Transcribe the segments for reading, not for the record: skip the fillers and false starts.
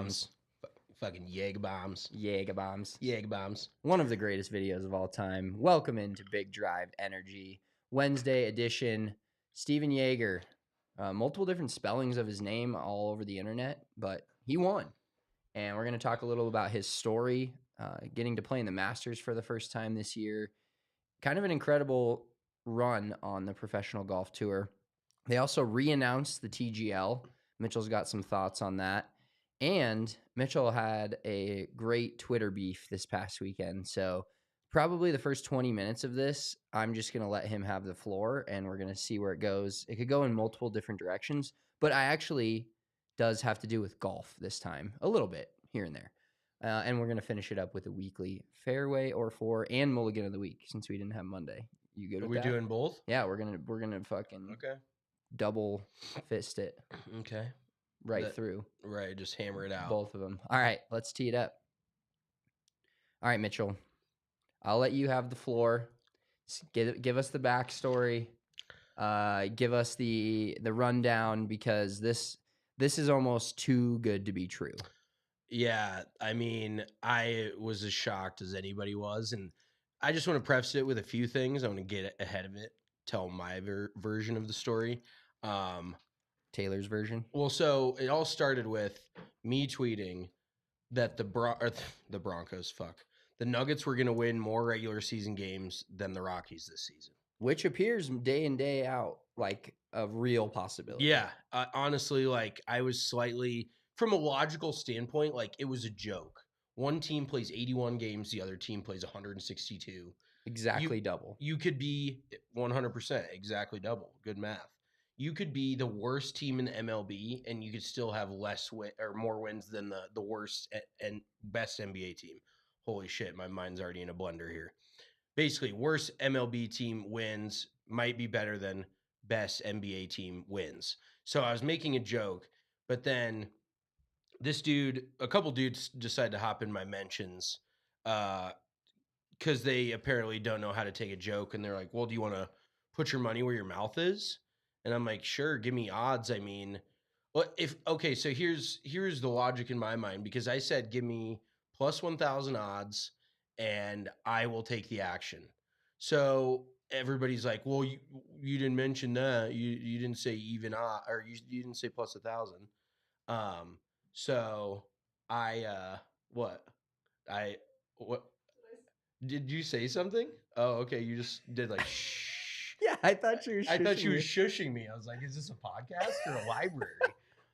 bombs. Fucking Jaeger bombs. Jaeger bombs. Jaeger bombs. One of the greatest videos of all time. Welcome into Big Drive Energy. Wednesday edition. Stephan Jaeger. Multiple different spellings of his name all over the internet, but he won. And we're going to talk a little about his story, getting to play in the Masters for the first time this year. Kind of an incredible run on the professional golf tour. They also re-announced the TGL. Mitchell's got some thoughts on that. And Mitchell had a great Twitter beef this past weekend. So probably the first 20 minutes of this, I'm just going to let him have the floor and we're going to see where it goes. It could go in multiple different directions, but I actually does have to do with golf this time, a little bit here and there. And we're going to finish it up with a weekly fairway or four and mulligan of the week since we didn't have Monday. You good with that? Are we doing both? Yeah, we're going to fucking double fist it. Okay. Through. Right, just hammer it out. Both of them. All right, let's tee it up. All right, Mitchell. I'll let you have the floor. Give us the backstory. Give us the rundown because this is almost too good to be true. Yeah, I mean, I was as shocked as anybody was, and I just want to preface it with a few things. I want to get ahead of it, tell my version of the story. Taylor's version. Well, so it all started with me tweeting that the Broncos, the Nuggets were going to win more regular season games than the Rockies this season. Which appears day in, day out like a real possibility. Yeah. Honestly, like I was slightly, from a logical standpoint, like it was a joke. One team plays 81 games. The other team plays 162. Exactly double. You could be 100% exactly double. Good math. You could be the worst team in the MLB, and you could still have more wins than the worst and best NBA team. Holy shit, my mind's already in a blender here. Basically, worst MLB team wins might be better than best NBA team wins. So I was making a joke, but then a couple dudes decided to hop in my mentions because they apparently don't know how to take a joke, and they're like, well, do you want to put your money where your mouth is? And I'm like, sure, give me odds. I mean, well, so here's the logic in my mind, because I said, give me plus 1,000 odds and I will take the action. So everybody's like, well, you didn't mention that. You didn't say even odd, or you didn't say plus 1,000. So what did you say something? Oh, okay. You just did like, shh. Yeah, I thought you were shushing I thought you were shushing me. I was like, is this a podcast or a library?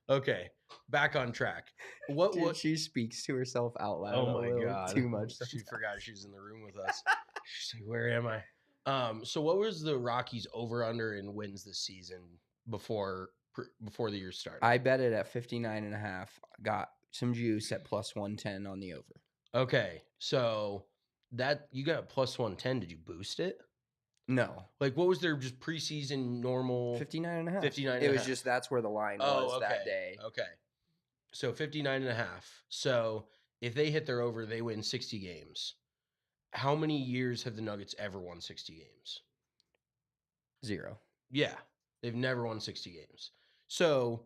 Okay, back on track. What she speaks to herself out loud. Oh my God. Too much. She forgot she's in the room with us. She's like, where am I? So what was the Rockies over under in wins this season before the year started? I bet it at 59.5. Got some juice at plus 110 on the over. Okay, so that you got plus 110. Did you boost it? No. Like, what was their just preseason normal? 59.5. 59.5. It was just that's where the line was that day. Okay. So 59.5. So if they hit their over, they win 60 games. How many years have the Nuggets ever won 60 games? 0. Yeah. They've never won 60 games. So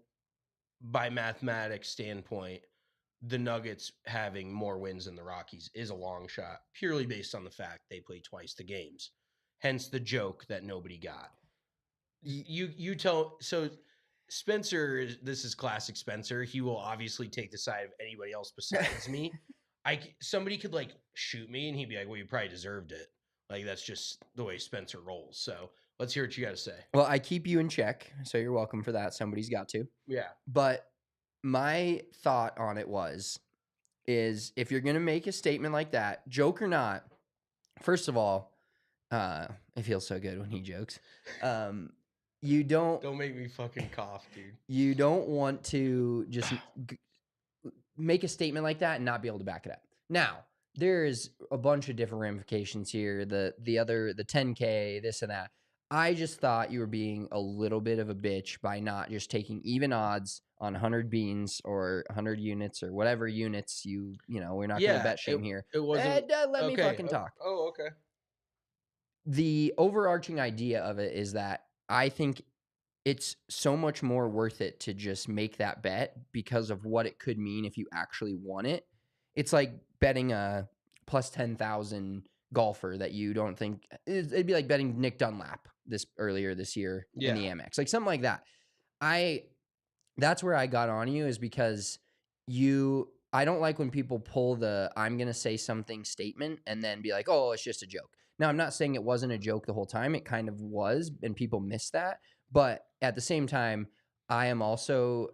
by mathematics standpoint, the Nuggets having more wins than the Rockies is a long shot, purely based on the fact they play twice the games. Hence the joke that nobody got. You tell, so Spencer, this is classic Spencer. He will obviously take the side of anybody else besides me. Somebody could like shoot me and he'd be like, well, you probably deserved it. Like, that's just the way Spencer rolls. So let's hear what you got to say. Well, I keep you in check, so you're welcome for that. Somebody's got to. Yeah. But my thought on it is if you're going to make a statement like that, joke or not, first of all, it feels so good when he jokes. You don't make me fucking cough, dude. You don't want to just make a statement like that and not be able to back it up. Now, there's a bunch of different ramifications here. The 10K, this and that. I just thought you were being a little bit of a bitch by not just taking even odds on 100 beans or 100 units or whatever units we're not going to bet shame here. It wasn't. Let me fucking talk. Oh, okay. The overarching idea of it is that I think it's so much more worth it to just make that bet because of what it could mean if you actually won it. It's like betting a plus 10,000 golfer that you don't think it'd be like betting Nick Dunlap earlier this year in the Yeah. Amex, like something like that. I That's where I got on you, is because I don't like when people pull the "I'm gonna say something" statement and then be like, "Oh, it's just a joke." Now, I'm not saying it wasn't a joke the whole time. It kind of was, and people miss that. But at the same time, I am also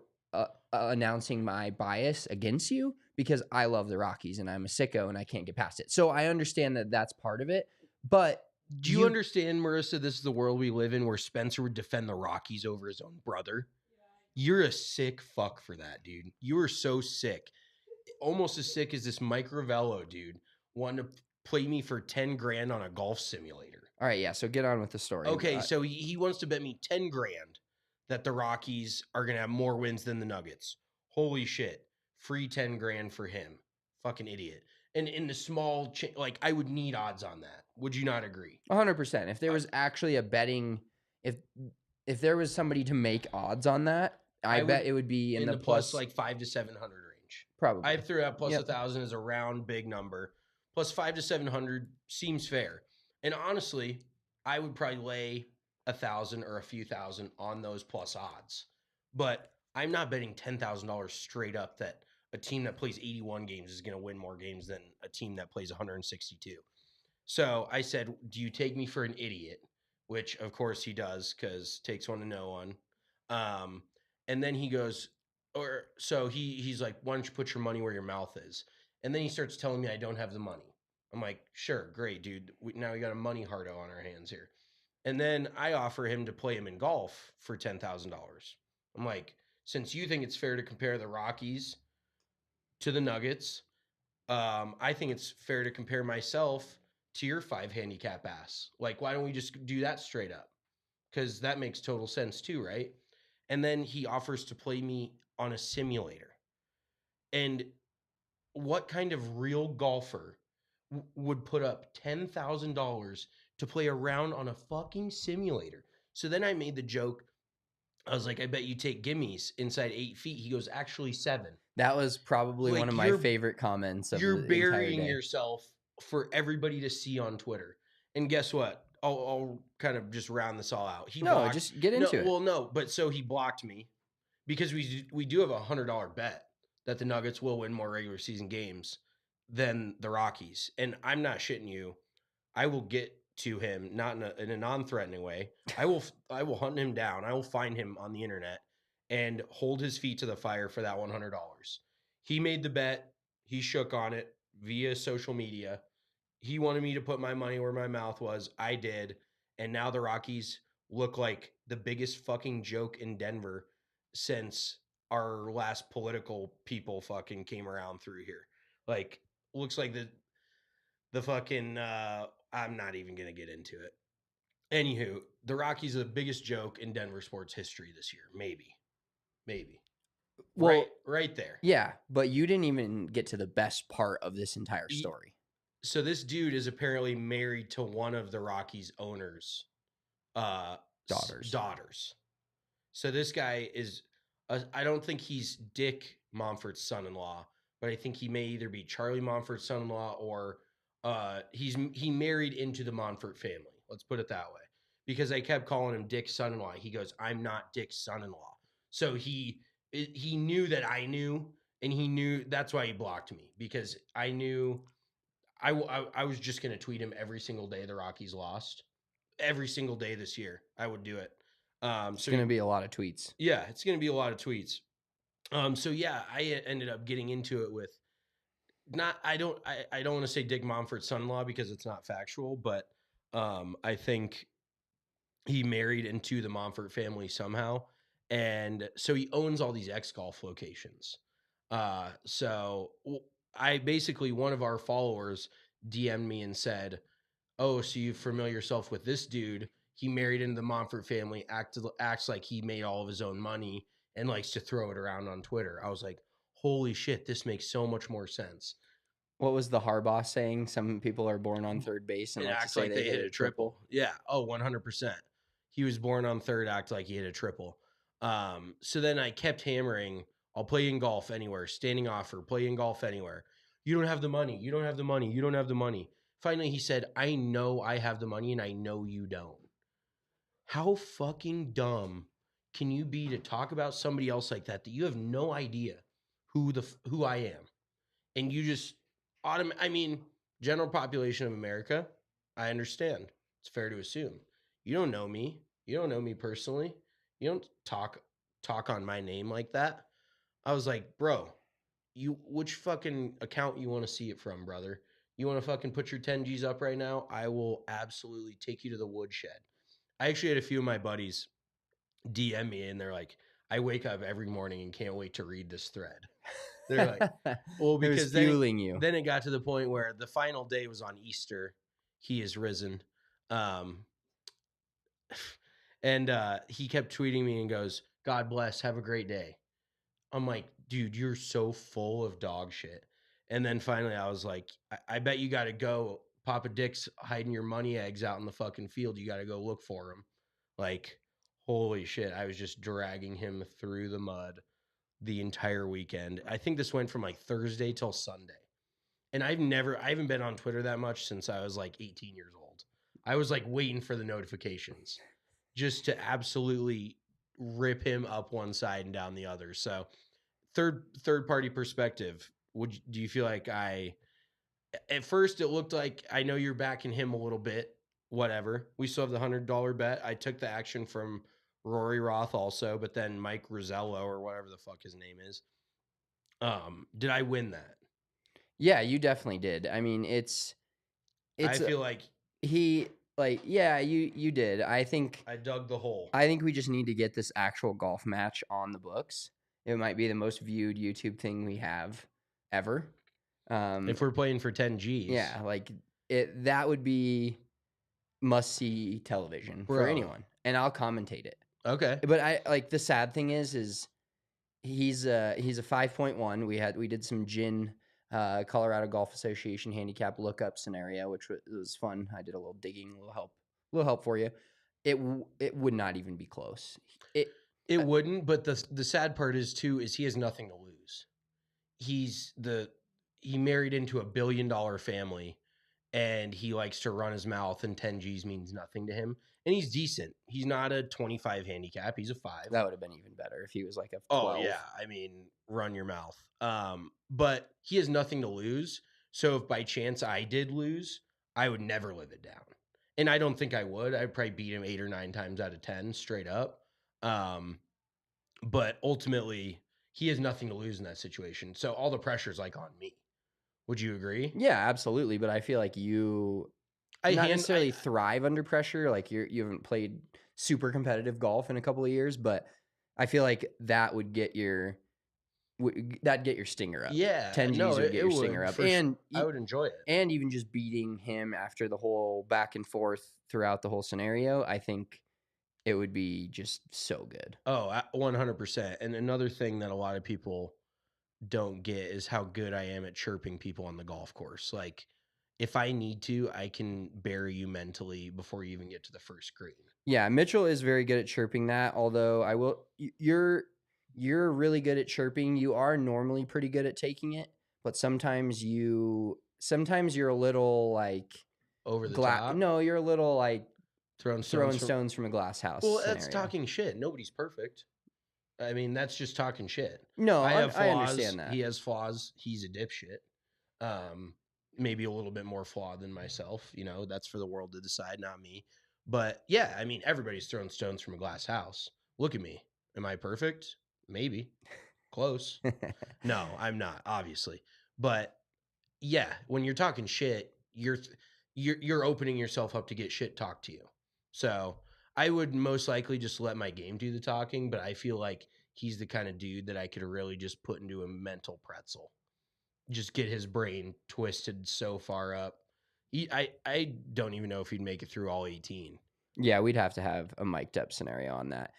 announcing my bias against you because I love the Rockies and I'm a sicko and I can't get past it. So I understand that that's part of it. But Do you understand, Marissa, this is the world we live in where Spencer would defend the Rockies over his own brother? You're a sick fuck for that, dude. You are so sick. Almost as sick as this Mike Ravello, dude, wanting to play me for 10 grand on a golf simulator. All right, yeah, so get on with the story. Okay, so he wants to bet me 10 grand that the Rockies are going to have more wins than the Nuggets. Holy shit. Free 10 grand for him. Fucking idiot. And in the small, like, I would need odds on that. Would you not agree? 100%. If there was actually a betting, if if there was somebody to make odds on that, I bet it would be in the plus plus, like 5 to 700 range. probably. I threw out plus Yep. 1,000 as a round big number. Plus 5 to 700 seems fair. And honestly, I would probably lay 1,000 or a few thousand on those plus odds. But I'm not betting $10,000 straight up that a team that plays 81 games is going to win more games than a team that plays 162. So I said, "Do you take me for an idiot?" Which of course he does, because takes one to know one. And then he goes, or so he's like, "Why don't you put your money where your mouth is?" And then he starts telling me I don't have the money. I'm like, "Sure, great, dude. Now we got a money hardo on our hands here." And then I offer him to play him in golf for $10,000. I'm like, "Since you think it's fair to compare the Rockies to the Nuggets, I think it's fair to compare myself to your 5 handicap ass. Like, why don't we just do that straight up? Because that makes total sense too, right?" And then he offers to play me on a simulator. And what kind of real golfer would put up $10,000 to play around on a fucking simulator? So then I made the joke. I was like, "I bet you take gimmies inside 8 feet." He goes, "Actually 7." That was probably one Like, of my favorite comments of you're the entire burying day. yourself for everybody to see on Twitter. And guess what? I'll kind of just round this all out. He No, blocked. just get No, into it. well, no, but so he blocked me because we do have a $100 bet that the Nuggets will win more regular season games than the Rockies. And I'm not shitting you. I will get to him, not in a non-threatening way. I will hunt him down. I will find him on the internet and hold his feet to the fire for that $100. He made the bet. He shook on it via social media. He wanted me to put my money where my mouth was. I did. And now the Rockies look like the biggest fucking joke in Denver since our last political people fucking came around through here. Like, looks like the fucking I'm not even gonna get into it. Anywho, the Rockies are the biggest joke in Denver sports history this year. Maybe. Well, Right there. yeah, but you didn't even get to the best part of this entire story. So this dude is apparently married to one of the Rockies owners' daughters. So this guy is, I don't think he's Dick Monfort's son-in-law, but I think he may either be Charlie Monfort's son-in-law or he married into the Monfort family. Let's put it that way. Because I kept calling him Dick's son-in-law. He goes, "I'm not Dick's son-in-law." So he knew that I knew, and he knew that's why he blocked me, because I knew I was just going to tweet him every single day the Rockies lost. Every single day this year, I would do it. It's going to be a lot of tweets. Yeah, it's going to be a lot of tweets. So yeah, I ended up getting into it with I don't want to say Dick Monfort's son-in-law because it's not factual, but I think he married into the Monfort family somehow, and so he owns all these X golf locations. So I basically, one of our followers DM'd me and said, "Oh, so you familiar yourself with this dude? He married into the Monfort family, acts like he made all of his own money and likes to throw it around on Twitter." I was like, "Holy shit, this makes so much more sense." What was the Harbaugh saying? Some people are born on third base and like to act say like they hit a triple. Yeah. Oh, 100%. He was born on third, act like he hit a triple. So then I kept hammering, I'll play in golf anywhere, standing offer, play in golf anywhere. You don't have the money. You don't have the money. You don't have the money. Finally, he said, I know I have the money and I know you don't. How fucking dumb can you be to talk about somebody else like that you have no idea who I am? And you just I mean, general population of America, I understand. It's fair to assume. You don't know me. You don't know me personally. You don't talk on my name like that. I was like, bro, which fucking account you want to see it from, brother? You want to fucking put your 10 G's up right now? I will absolutely take you to the woodshed. I actually had a few of my buddies DM me and they're like, I wake up every morning and can't wait to read this thread. They're like, well, It was because fueling you. then it got to the point where the final day was on Easter. He is risen. And he kept tweeting me and goes, God bless, have a great day. I'm like, dude, you're so full of dog shit. And then finally I was like, I bet you got to go. Papa Dick's hiding your money eggs out in the fucking field. You got to go look for them. Like, holy shit. I was just dragging him through the mud the entire weekend. I think this went from like Thursday till Sunday. And I haven't been on Twitter that much since I was like 18 years old. I was like waiting for the notifications just to absolutely rip him up one side and down the other. So third party perspective, do you feel like at first it looked like I know you're backing him a little bit, whatever. We still have the $100 bet. I took the action from Rory Roth also, but then Mike Rosello or whatever the fuck his name is. Did I win that? Yeah, you definitely did. I mean, I feel like you did. I think I dug the hole. I think we just need to get this actual golf match on the books. It might be the most viewed YouTube thing we have ever. If we're playing for 10 G's. Yeah, like that would be must-see television for anyone, and I'll commentate it. Okay. But I like the sad thing is he's a 5.1. We did some GIN Colorado Golf Association handicap lookup scenario, which was fun. I did a little digging, a little help for you. It would not even be close. It wouldn't, but the sad part is he has nothing to lose. He married into a $1 billion family and he likes to run his mouth and 10 G's means nothing to him. And he's decent. He's not a 25 handicap. He's a 5. That would have been even better if he was like a 12. Oh, yeah. I mean, run your mouth. But he has nothing to lose. So if by chance I did lose, I would never live it down. And I don't think I would. I'd probably beat him 8 or 9 times out of 10 straight up. But ultimately, he has nothing to lose in that situation. So all the pressure is like on me. Would you agree? Yeah, absolutely. But I feel like you not necessarily thrive under pressure. Like you haven't played super competitive golf in a couple of years, but I feel like that would get your stinger up. Yeah, 10 G's would get your stinger up, and I would enjoy it. And even just beating him after the whole back and forth throughout the whole scenario, I think it would be just so good. Oh, 100%. And another thing that a lot of people don't get is how good I am at chirping people on the golf course. Like, if I need to, I can bury you mentally before you even get to the first green. Yeah, Mitchell is very good at chirping that. Although you're really good at chirping. You are normally pretty good at taking it, but sometimes you're a little like over the top. No, you're a little like throwing stones from a glass house. Well, that's talking shit. Nobody's perfect. I mean, that's just talking shit. No, I understand that. He has flaws. He's a dipshit. Maybe a little bit more flawed than myself. You know, that's for the world to decide, not me. But yeah, I mean, everybody's throwing stones from a glass house. Look at me. Am I perfect? Maybe. Close. No, I'm not, obviously. But yeah, when you're talking shit, you're opening yourself up to get shit talked to you. So I would most likely just let my game do the talking, but I feel like he's the kind of dude that I could really just put into a mental pretzel. Just get his brain twisted so far up. I don't even know if he'd make it through all 18. Yeah, we'd have to have a mic'd up scenario on that.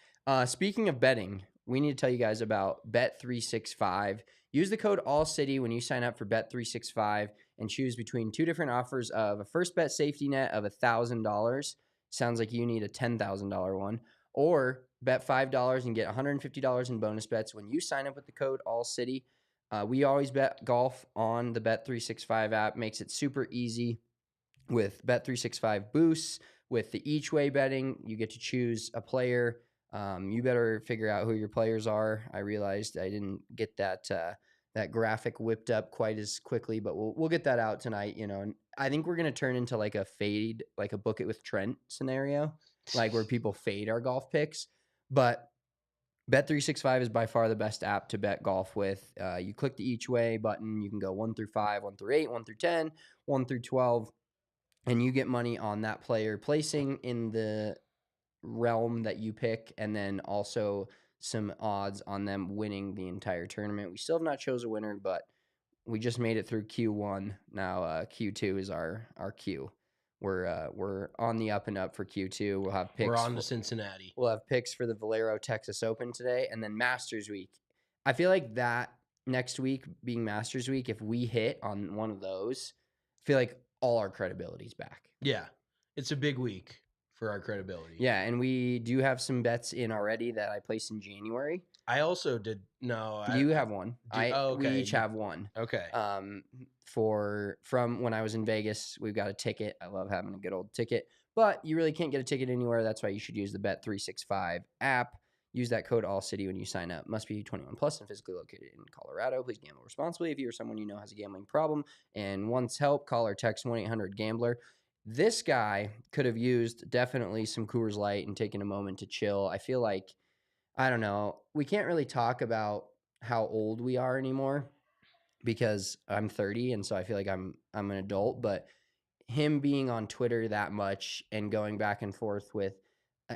Speaking of betting, we need to tell you guys about Bet365. Use the code ALLCITY when you sign up for Bet365 and choose between 2 different offers of a first bet safety net of $1,000 Sounds like you need a $10,000 one. Or bet $5 and get $150 in bonus bets when you sign up with the code ALLCITY. We always bet golf on the Bet365 app. Makes it super easy with Bet365 boosts. With the each way betting, you get to choose a player. You better figure out who your players are. I realized I didn't get that graphic whipped up quite as quickly, but we'll get that out tonight. And I think we're gonna turn into like a fade, like a book it with Trent scenario, like where people fade our golf picks. But Bet365 is by far the best app to bet golf with. You click the each way button. You can go 1 through 5, 1 through 8, 1 through 10, 1 through 12, and you get money on that player placing in the realm that you pick, and then also some odds on them winning the entire tournament. We still have not chose a winner, but we just made it through Q1. Now Q2 is our Q. We're on the up and up for Q2. We'll have picks. We're on to Cincinnati. We'll have picks for the Valero Texas Open today, and then Masters Week. I feel like that next week being Masters Week, if we hit on one of those, I feel like all our credibility's back. Yeah, it's a big week for our credibility. Yeah, and we do have some bets in already that I placed in January. I also did. No, You have one. okay. We each have one. Okay. From when I was in Vegas, we've got a ticket. I love having a good old ticket, but you really can't get a ticket anywhere. That's why you should use the Bet365 app. Use that code ALLCITY when you sign up. Must be 21 plus and physically located in Colorado. Please gamble responsibly. If you or someone you know has a gambling problem and wants help, call or text 1-800-GAMBLER. This guy could have used definitely some Coors Light and taken a moment to chill. I feel like, I don't know, we can't really talk about how old we are anymore because I'm 30, and so I feel like I'm an adult, but him being on Twitter that much and going back and forth with,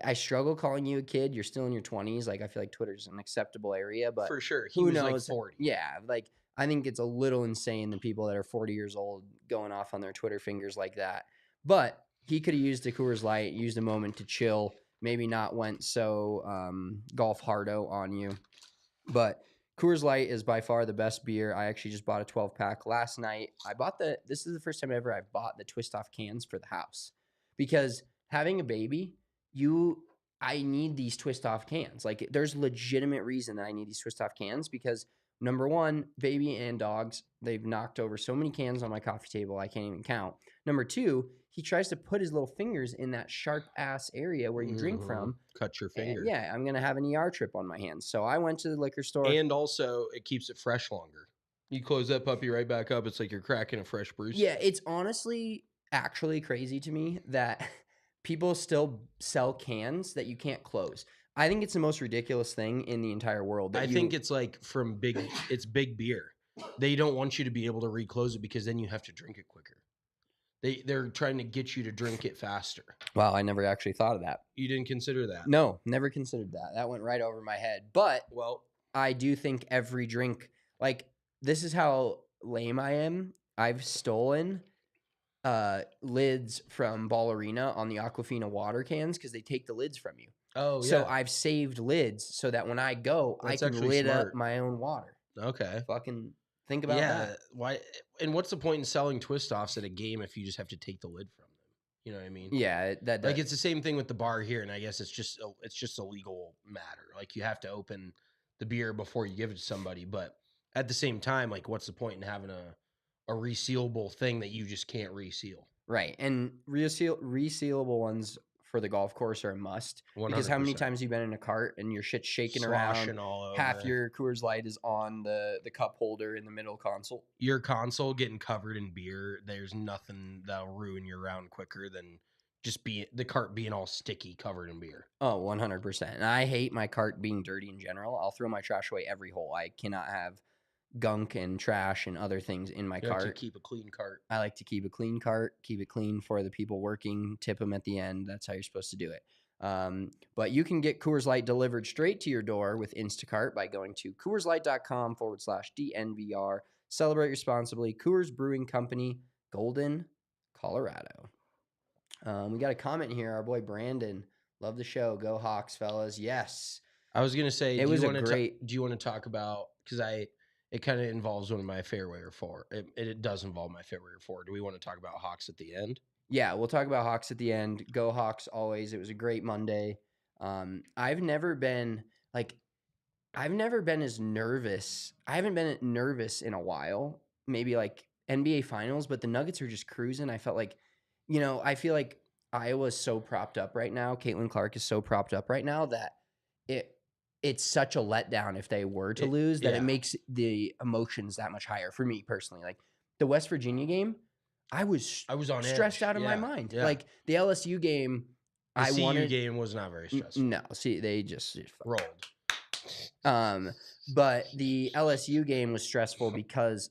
I struggle calling you a kid. You're still in your 20s. Like, I feel like Twitter's an acceptable area, but for sure. He who was knows? like 40. Yeah, like I think it's a little insane the people that are 40 years old going off on their Twitter fingers like that. But he could have used a Coors Light, used a moment to chill, maybe not went so golf hardo on you. But Coors Light is by far the best beer. I actually just bought a 12-pack last night. This is the first time ever I've bought the twist-off cans for the house. Because having a baby, I need these twist-off cans. Like, there's legitimate reason that I need these twist-off cans because, number one, baby and dogs, they've knocked over so many cans on my coffee table, I can't even count. Number two, he tries to put his little fingers in that sharp-ass area where you drink from. Cut your finger. And yeah, I'm going to have an ER trip on my hands. So I went to the liquor store. And also, it keeps it fresh longer. You close that puppy right back up, it's like you're cracking a fresh brew. Yeah, it's honestly actually crazy to me that people still sell cans that you can't close. I think it's the most ridiculous thing in the entire world. I think it's like it's big beer. They don't want you to be able to reclose it because then you have to drink it quicker. They're trying to get you to drink it faster. Wow, I never actually thought of that. You didn't consider that? No, never considered that. That went right over my head. But well, I do think every drink, like, this is how lame I am. I've stolen lids from Ballerina on the Aquafina water cans because they take the lids from you. Oh, yeah. So I've saved lids so that when I go, That's I can actually lid smart. up my own water. Okay. Fucking think about that. Why? And what's the point in selling twist offs at a game if you just have to take the lid from them? You know what I mean? Yeah, that like it's the same thing with the bar here, and I guess it's just a legal matter. Like, you have to open the beer before you give it to somebody, but at the same time, like, what's the point in having a resealable thing that you just can't reseal? Right, and resealable ones for the golf course are a must. 100%. Because how many times have you been in a cart and your shit's shaking Sloshing around? all over. Half your Coors Light is on the cup holder in the middle console. Your console getting covered in beer, there's nothing that'll ruin your round quicker than just the cart being all sticky, covered in beer. Oh, 100%. And I hate my cart being dirty in general. I'll throw my trash away every hole. I cannot have gunk and trash and other things in my cart. Like to keep a clean cart. I like to keep a clean cart, keep it clean for the people working, tip them at the end. That's how you're supposed to do it. But you can get Coors Light delivered straight to your door with Instacart by going to CoorsLight.com/DNVR. Celebrate responsibly. Coors Brewing Company, Golden, Colorado. We got a comment here. Our boy Brandon, love the show. Go Hawks, fellas. Yes. I was gonna say, do you want to talk about? because it kind of involves one of my fairway four. It does involve my fairway four. Do we want to talk about Hawks at the end? Yeah, we'll talk about Hawks at the end. Go Hawks always. It was a great Monday. I've never been as nervous. I haven't been nervous in a while. Maybe like NBA Finals, but the Nuggets are just cruising. I felt like, I feel like Iowa's so propped up right now. Caitlin Clark is so propped up right now that it's such a letdown if they were to lose that it makes the emotions that much higher for me personally. Like the West Virginia game, I was on stressed edge. out of my mind. Yeah. Like the LSU game, the CU game was not very stressful. No, see, they just rolled. But the LSU game was stressful because,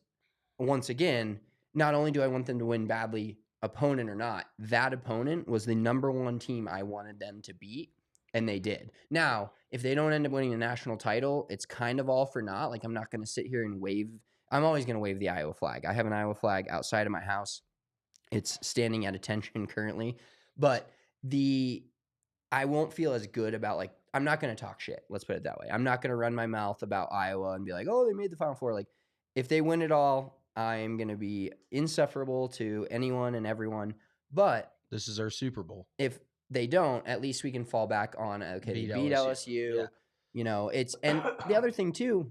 once again, not only do I want them to win badly, opponent or not, that opponent was the number one team I wanted them to beat, and they did. Now, if they don't end up winning the national title, it's kind of all for naught. Like, I'm not going to sit here and wave. I'm always going to wave the Iowa flag. I have an Iowa flag outside of my house. It's standing at attention currently. But I won't feel as good about, like, I'm not going to talk shit. Let's put it that way. I'm not going to run my mouth about Iowa and be like, oh, they made the Final Four. Like, if they win it all, I'm going to be insufferable to anyone and everyone. But this is our Super Bowl. If they don't, at least we can fall back on, okay, they beat LSU. Yeah. And the other thing too,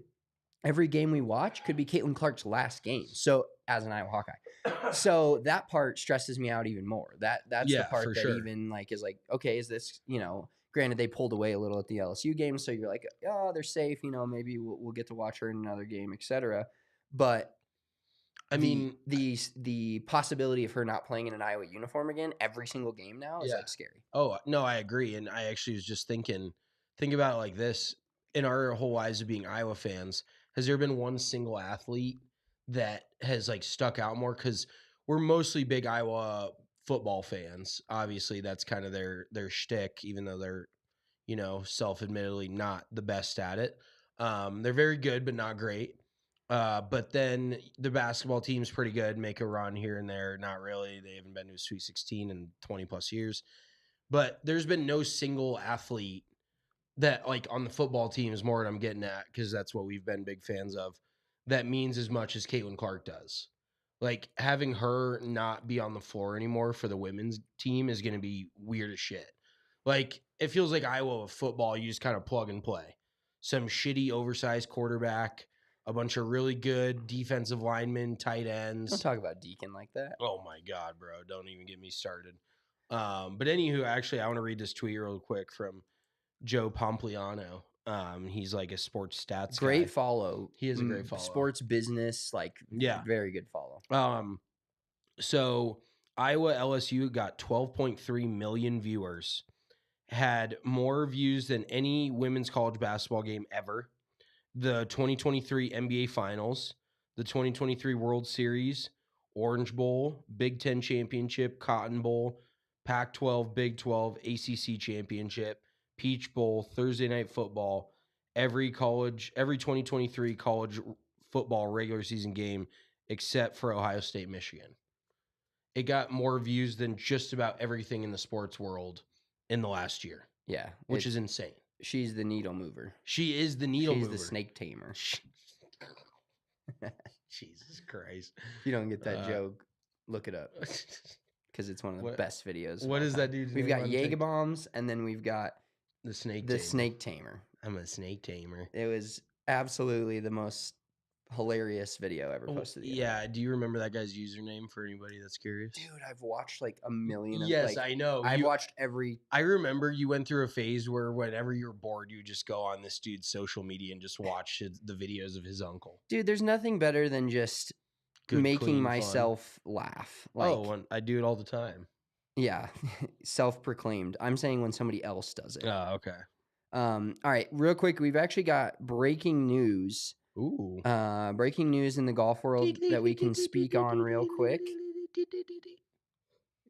every game we watch could be Caitlin Clark's last game. So as an Iowa Hawkeye, so that part stresses me out even more. That's the part that even like is like, okay, is this, granted they pulled away a little at the LSU game, so you're like, oh, they're safe, maybe we'll get to watch her in another game, etc. But I mean, the possibility of her not playing in an Iowa uniform again every single game now is like scary. Oh no, I agree, and I actually was just think about it like this: in our whole lives of being Iowa fans, has there been one single athlete that has like stuck out more? Because we're mostly big Iowa football fans. Obviously, that's kind of their shtick, even though they're, self-admittedly not the best at it. They're very good, but not great. But then the basketball team's pretty good, make a run here and there. Not really. They haven't been to a Sweet 16 in 20 plus years. But there's been no single athlete that, like, on the football team is more what I'm getting at, because that's what we've been big fans of, that means as much as Caitlin Clark does. Like, having her not be on the floor anymore for the women's team is going to be weird as shit. Like, it feels like Iowa football, you just kind of plug and play. Some shitty, oversized quarterback, a bunch of really good defensive linemen, tight ends. Don't talk about Deacon like that. Oh, my God, bro. Don't even get me started. But anywho, actually, I want to read this tweet real quick from Joe Pompliano. He's like a sports stats great guy. Follow. He is a great follow. Sports business, like, very good follow. So Iowa LSU got 12.3 million viewers, had more views than any women's college basketball game ever. The 2023 NBA Finals, the 2023 World Series, Orange Bowl, Big Ten Championship, Cotton Bowl, Pac-12, Big 12, ACC Championship, Peach Bowl, Thursday Night Football, every 2023 college football regular season game except for Ohio State, Michigan. It got more views than just about everything in the sports world in the last year. Yeah. Which is insane. She's the needle mover. She is the needle mover. She's the snake tamer. Jesus Christ. If you don't get that joke, look it up. Because it's one of the best videos. What is that dude's name? We've got Jaeger bombs, and then we've got the snake tamer. I'm a snake tamer. It was absolutely the most hilarious video ever posted. Yeah. Do you remember that guy's username for anybody that's curious? Dude, I've watched like a million of Yes, I know. I've watched every. I remember you went through a phase where whenever you were bored, you would just go on this dude's social media and just watch the videos of his uncle. Dude, there's nothing better than just making myself laugh. Like, I do it all the time. Yeah, self-proclaimed. I'm saying when somebody else does it. Oh, okay. All right, real quick, we've actually got breaking news. Ooh. Breaking news in the golf world that we can speak on real quick.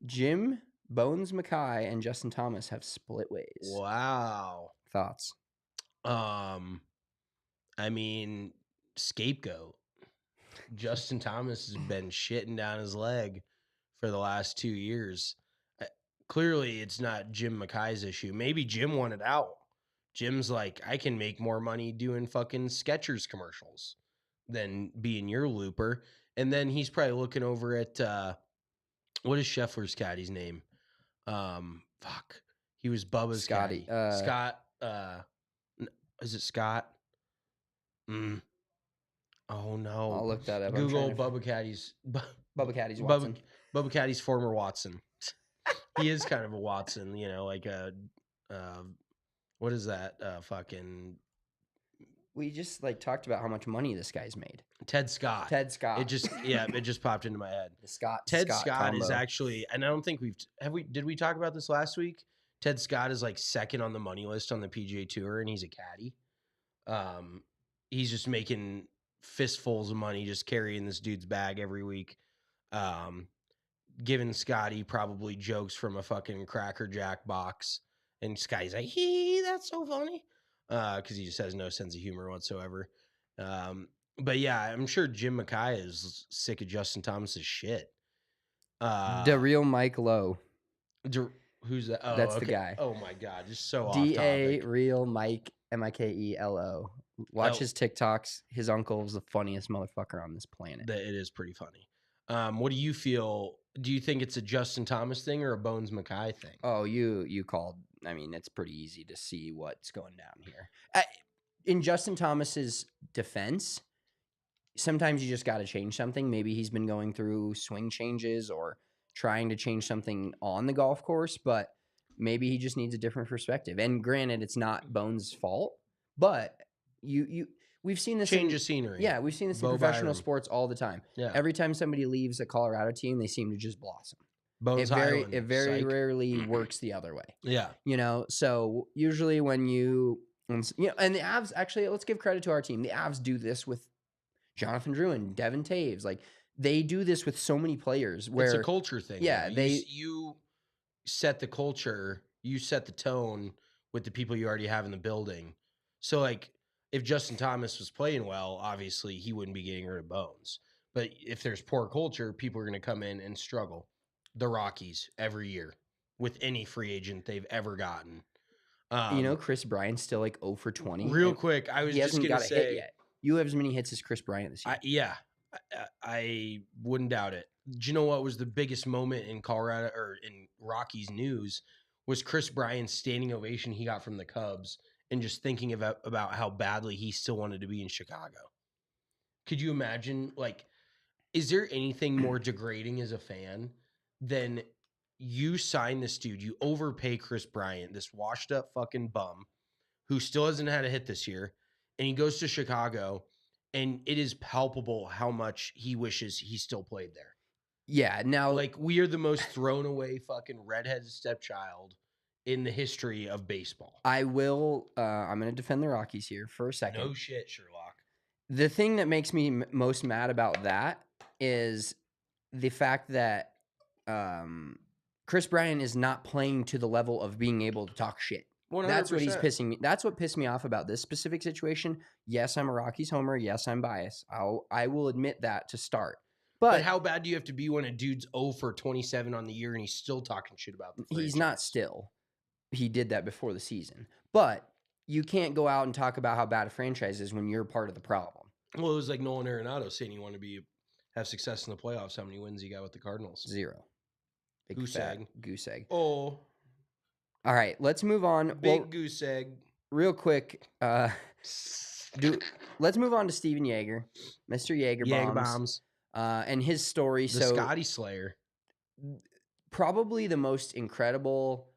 Jim Bones Mackay and Justin Thomas have split ways. Wow. Thoughts? I mean, scapegoat. Justin Thomas has been shitting down his leg for the last 2 years. Clearly, it's not Jim Mackay's issue. Maybe Jim wanted out. Jim's like, I can make more money doing fucking Skechers commercials. than being your looper. And then he's probably looking over at what is Scheffler's caddy's name? Fuck. He was Bubba's Scotty, caddy. Scott. Is it Scott? Oh no. I'll look that up. Google Bubba Caddy's Bubba Caddy's Watson. Bubba Caddy's former Watson. He is kind of a Watson, like a what is that? Fucking We just talked about how much money this guy's made. Ted Scott. It just popped into my head. The Ted Scott is combo. actually, and I don't think did we talk about this last week? Ted Scott is like second on the money list on the PGA Tour, and he's a caddy. He's just making fistfuls of money just carrying this dude's bag every week. Giving Scotty probably jokes from a fucking Cracker Jack box, and Scotty's like, that's so funny. Because he just has no sense of humor whatsoever. But yeah, I'm sure Jim Mackay is sick of Justin Thomas's shit. The real Mike Lowe. Who's that? Oh, that's the guy. Oh my god, just so off D.A. topic. real Mike Mikelo. Watch his TikToks. His uncle is the funniest motherfucker on this planet. It is pretty funny. What do you feel? Do you think it's a Justin Thomas thing or a Bones Mackay thing? Oh, you called. I mean, it's pretty easy to see what's going down here. In Justin Thomas's defense, sometimes you just got to change something. Maybe he's been going through swing changes or trying to change something on the golf course, but maybe he just needs a different perspective. And granted, it's not Bones' fault, but we've seen this change of scenery. Yeah, we've seen this in professional sports all the time. Yeah. Every time somebody leaves a Colorado team, they seem to just blossom. Bones Highland, it very rarely works the other way. Yeah. So usually when and the Avs, actually, let's give credit to our team. The Avs do this with Jonathan Drew and Devin Taves. They do this with so many players where it's a culture thing. Yeah. You set the culture, you set the tone with the people you already have in the building. So if Justin Thomas was playing well, obviously he wouldn't be getting rid of Bones. But if there's poor culture, people are going to come in and struggle. The Rockies every year with any free agent they've ever gotten. Chris Bryant's still 0 for 20. Real quick, I was just going to say, hit yet. You have as many hits as Chris Bryant this year. I wouldn't doubt it. Do you know what was the biggest moment in Colorado or in Rockies news? Was Chris Bryant's standing ovation he got from the Cubs, and just thinking about how badly he still wanted to be in Chicago. Could you imagine? Is there anything more degrading as a fan than you sign this dude, you overpay Chris Bryant, this washed up fucking bum who still hasn't had a hit this year, and he goes to Chicago, and it is palpable how much he wishes he still played there. Yeah, now we are the most thrown away fucking redheaded stepchild in the history of baseball. I'm going to defend the Rockies here for a second. No shit, Sherlock. The thing that makes me most mad about that is the fact that Chris Bryant is not playing to the level of being able to talk shit. 100%. That's what he's pissing me. That's what pissed me off about this specific situation. Yes, I'm a Rockies homer. Yes, I'm biased. I will admit that to start. But how bad do you have to be when a dude's 0 for 27 on the year and he's still talking shit about the franchise? He's not still. He did that before the season. But you can't go out and talk about how bad a franchise is when you're part of the problem. Well, it was like Nolan Arenado saying he wanted to have success in the playoffs. How many wins he got with the Cardinals? 0. Big goose egg. Goose egg. Oh. All right, let's move on. Big goose egg. Real quick, let's move on to Stephan Jaeger, Mr. Jaeger Bombs. And his story. The Scotty Slayer. Probably the most incredible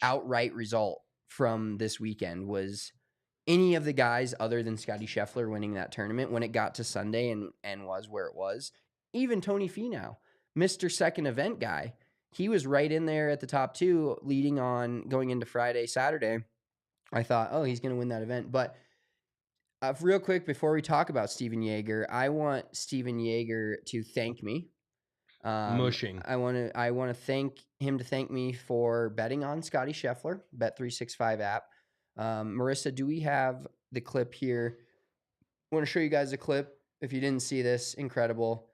outright result from this weekend was any of the guys other than Scotty Scheffler winning that tournament when it got to Sunday and was where it was. Even Tony Finau, Mr. Second Event guy, he was right in there at the top 2 leading on going into Friday, Saturday. I thought, oh, he's going to win that event. But real quick, before we talk about Stephan Jaeger, I want Stephan Jaeger to thank me. Mushing. I want to thank him to thank me for betting on Scotty Scheffler, Bet365 app. Marissa, do we have the clip here? I want to show you guys a clip. If you didn't see this, incredible.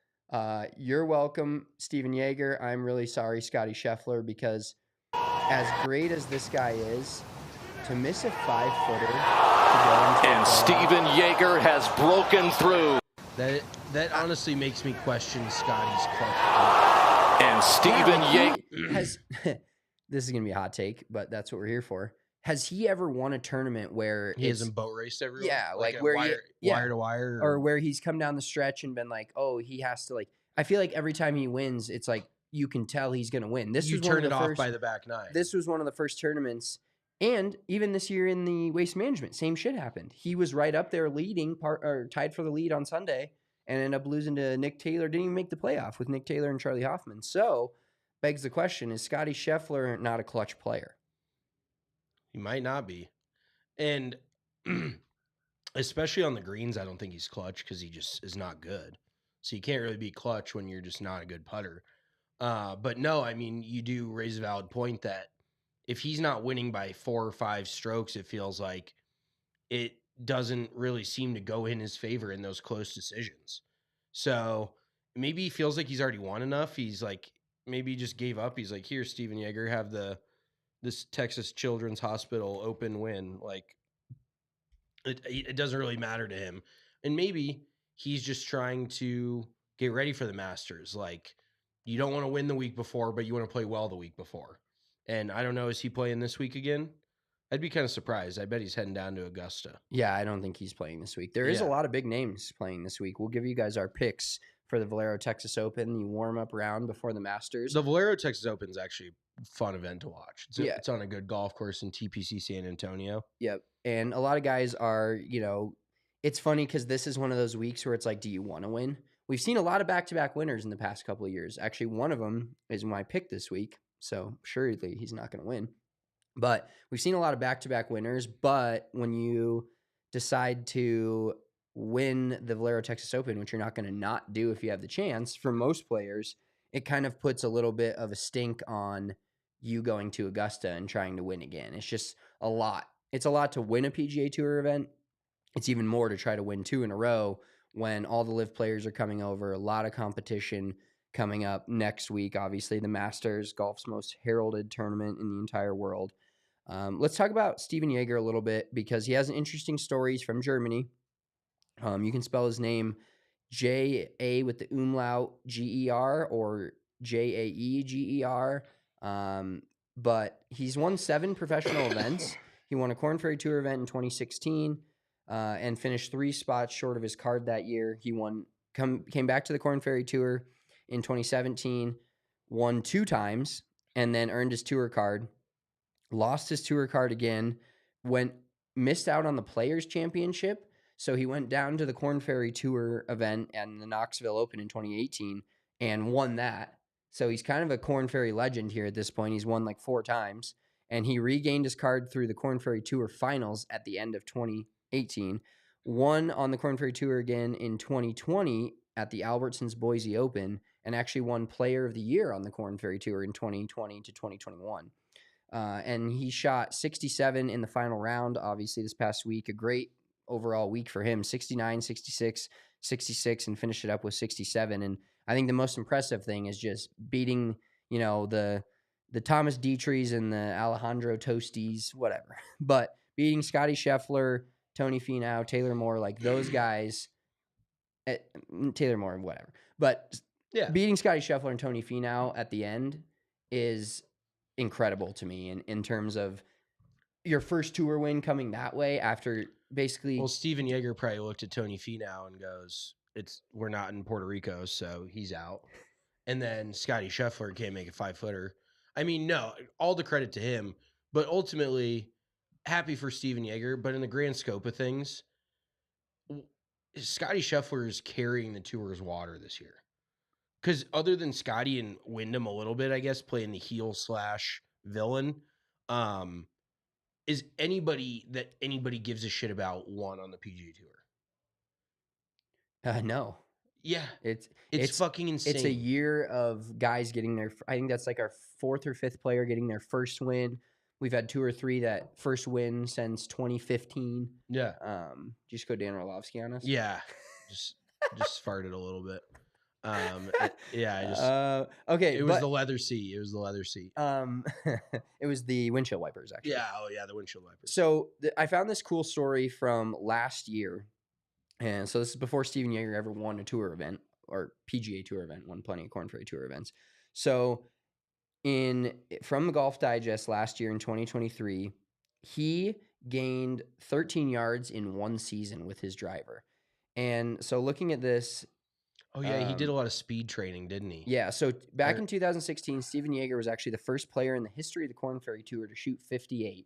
You're welcome, Stephan Jaeger. I'm really sorry, Scotty Scheffler, because as great as this guy is, to miss a 5-footer to go into And Stephen Jaeger has broken through. That honestly makes me question Scotty's clutch. And Stephen Jaeger has. This is gonna be a hot take, but that's what we're here for. Has he ever won a tournament where he hasn't boat raced everyone? Yeah, like a where wire to wire, or where he's come down the stretch and been like, oh, he has to like. I feel like every time he wins, it's like you can tell he's gonna win. This was turn it off by the back nine. This was one of the first tournaments, and even this year in the Waste Management, same shit happened. He was right up there leading or tied for the lead on Sunday, and ended up losing to Nick Taylor. Didn't even make the playoff with Nick Taylor and Charlie Hoffman. So, begs the question: is Scotty Scheffler not a clutch player? He might not be, and especially on the greens, I don't think he's clutch because he just is not good. So you can't really be clutch when you're just not a good putter. But no, I mean, you do raise a valid point that if he's not winning by 4 or 5 strokes, it feels like it doesn't really seem to go in his favor in those close decisions. So maybe he feels like he's already won enough. He's like, maybe he just gave up. He's like, here, Stephen Jaeger, have this Texas Children's Hospital Open win. Like, it doesn't really matter to him. And maybe he's just trying to get ready for the Masters. Like, you don't want to win the week before, but you want to play well the week before. And I don't know, is he playing this week again? I'd be kind of surprised. I bet he's heading down to Augusta. Yeah, I don't think he's playing this week. There is a lot of big names playing this week. We'll give you guys our picks for the Valero Texas Open, the warm-up round before the Masters. The Valero Texas Open is actually a fun event to watch. It's on a good golf course in TPC San Antonio. Yep. And a lot of guys are, it's funny because this is one of those weeks where it's like, do you want to win? We've seen a lot of back-to-back winners in the past couple of years. Actually, one of them is my pick this week, so surely he's not going to win. But we've seen a lot of back-to-back winners, but when you decide to win the Valero Texas Open, which you're not going to not do if you have the chance, for most players, it kind of puts a little bit of a stink on you going to Augusta and trying to win again. It's just a lot. It's a lot to win a PGA Tour event. It's even more to try to win 2 in a row when all the live players are coming over, a lot of competition coming up next week. Obviously, the Masters, golf's most heralded tournament in the entire world. Let's talk about Stephen Jaeger a little bit because he has an interesting story. He's from Germany. You can spell his name J-A with the umlaut G-E-R or J-A-E-G-E-R. But he's won 7 professional events. He won a Korn Ferry Tour event in 2016 and finished 3 spots short of his card that year. He came back to the Korn Ferry Tour in 2017, won 2 times, and then earned his tour card. Lost his tour card again, missed out on the Players Championship. So he went down to the Korn Ferry Tour event and the Knoxville Open in 2018 and won that. So he's kind of a Korn Ferry legend here at this point. He's won like 4 times. And he regained his card through the Korn Ferry Tour finals at the end of 2018. Won on the Korn Ferry Tour again in 2020 at the Albertsons Boise Open, and actually won Player of the Year on the Korn Ferry Tour in 2020 to 2021. And he shot 67 in the final round, obviously, this past week. A great overall week for him, 69, 66, 66, and finished it up with 67. And I think the most impressive thing is just beating, the Thomas Dietrichs and the Alejandro Toasties, whatever. But beating Scotty Scheffler, Tony Finau, Taylor Moore, like those guys, Taylor Moore, whatever. But beating Scotty Scheffler and Tony Finau at the end is incredible to me in terms of your first tour win coming that way after basically. Well, Stephen Jaeger probably looked at Tony Finau and goes, we're not in Puerto Rico, so he's out. And then Scotty Scheffler can't make a 5-footer. I mean, no, all the credit to him, but ultimately happy for Stephen Jaeger. But in the grand scope of things, Scotty Scheffler is carrying the tour's water this year. Because other than Scotty and Wyndham a little bit, I guess, playing the heel/villain, is anybody gives a shit about won on the PGA Tour? No. Yeah. It's fucking insane. It's a year of guys getting their, I think that's like our 4th or 5th player getting their first win. We've had 2 or 3 that first win since 2015. Yeah. Just go Dan Orlovsky on us. Yeah. Just farted a little bit. Okay, it was but the leather seat. It was the leather seat. it was the windshield wipers actually. Yeah. Oh yeah, the windshield wipers. So I found this cool story from last year, and so this is before Stephen Jaeger ever won a tour event or PGA Tour event. Won plenty of Corn Ferry Tour events. So from the Golf Digest last year in 2023, he gained 13 yards in one season with his driver. And so looking at this, Oh yeah, he did a lot of speed training, didn't he? yeah. So back in 2016, Stephen Jaeger was actually the first player in the history of the Corn Ferry Tour to shoot 58.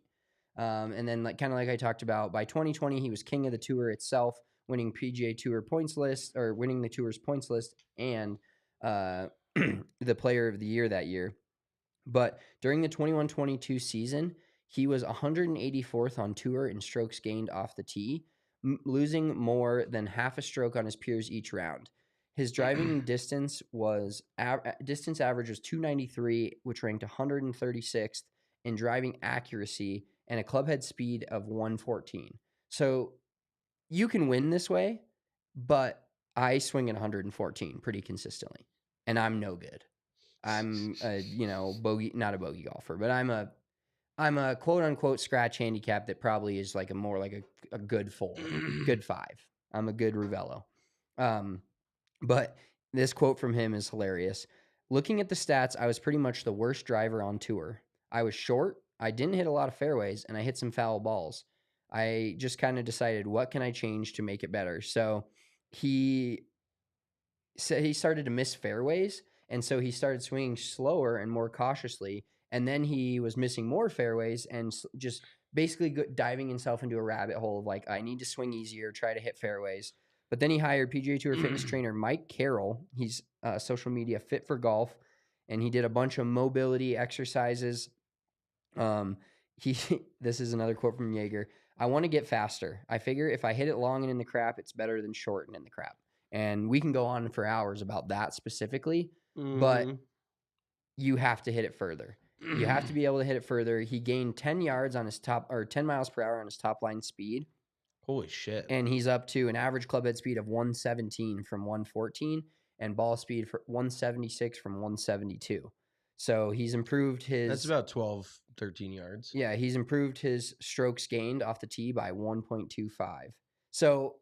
And then kind of like I talked about, by 2020, he was king of the tour itself, winning PGA Tour points list or winning the tour's points list and the player of the year that year. But during the 21-22 season, he was 184th on tour in strokes gained off the tee, losing more than half a stroke on his peers each round. His driving distance was distance average was 293, which ranked 136th in driving accuracy and a clubhead speed of 114. So you can win this way, but I swing at 114 pretty consistently, and I'm no good. I'm a, bogey, not a bogey golfer, but I'm a quote unquote scratch handicap that probably is like more like a good 4, good 5. I'm a good Ruvello. But this quote from him is hilarious. Looking at the stats, I was pretty much the worst driver on tour. I was short, I didn't hit a lot of fairways, and I hit some foul balls. I just kind of decided, what can I change to make it better? So he said he started to miss fairways, and so he started swinging slower and more cautiously, and then he was missing more fairways and just basically diving himself into a rabbit hole of like, I need to swing easier, try to hit fairways. But then he hired PGA Tour fitness trainer Mike Carroll. He's social media Fit for Golf, and he did a bunch of mobility exercises. This is another quote from Jaeger. I want to get faster. I figure if I hit it long and in the crap, it's better than short and in the crap. And we can go on for hours about that specifically, but you have to hit it further. You have to be able to hit it further. He gained 10 yards on his 10 miles per hour on his top line speed. Holy shit. And he's up to an average clubhead speed of 117 from 114 and ball speed for 176 from 172. So he's improved his... That's about 12, 13 yards. Yeah, he's improved his strokes gained off the tee by 1.25. So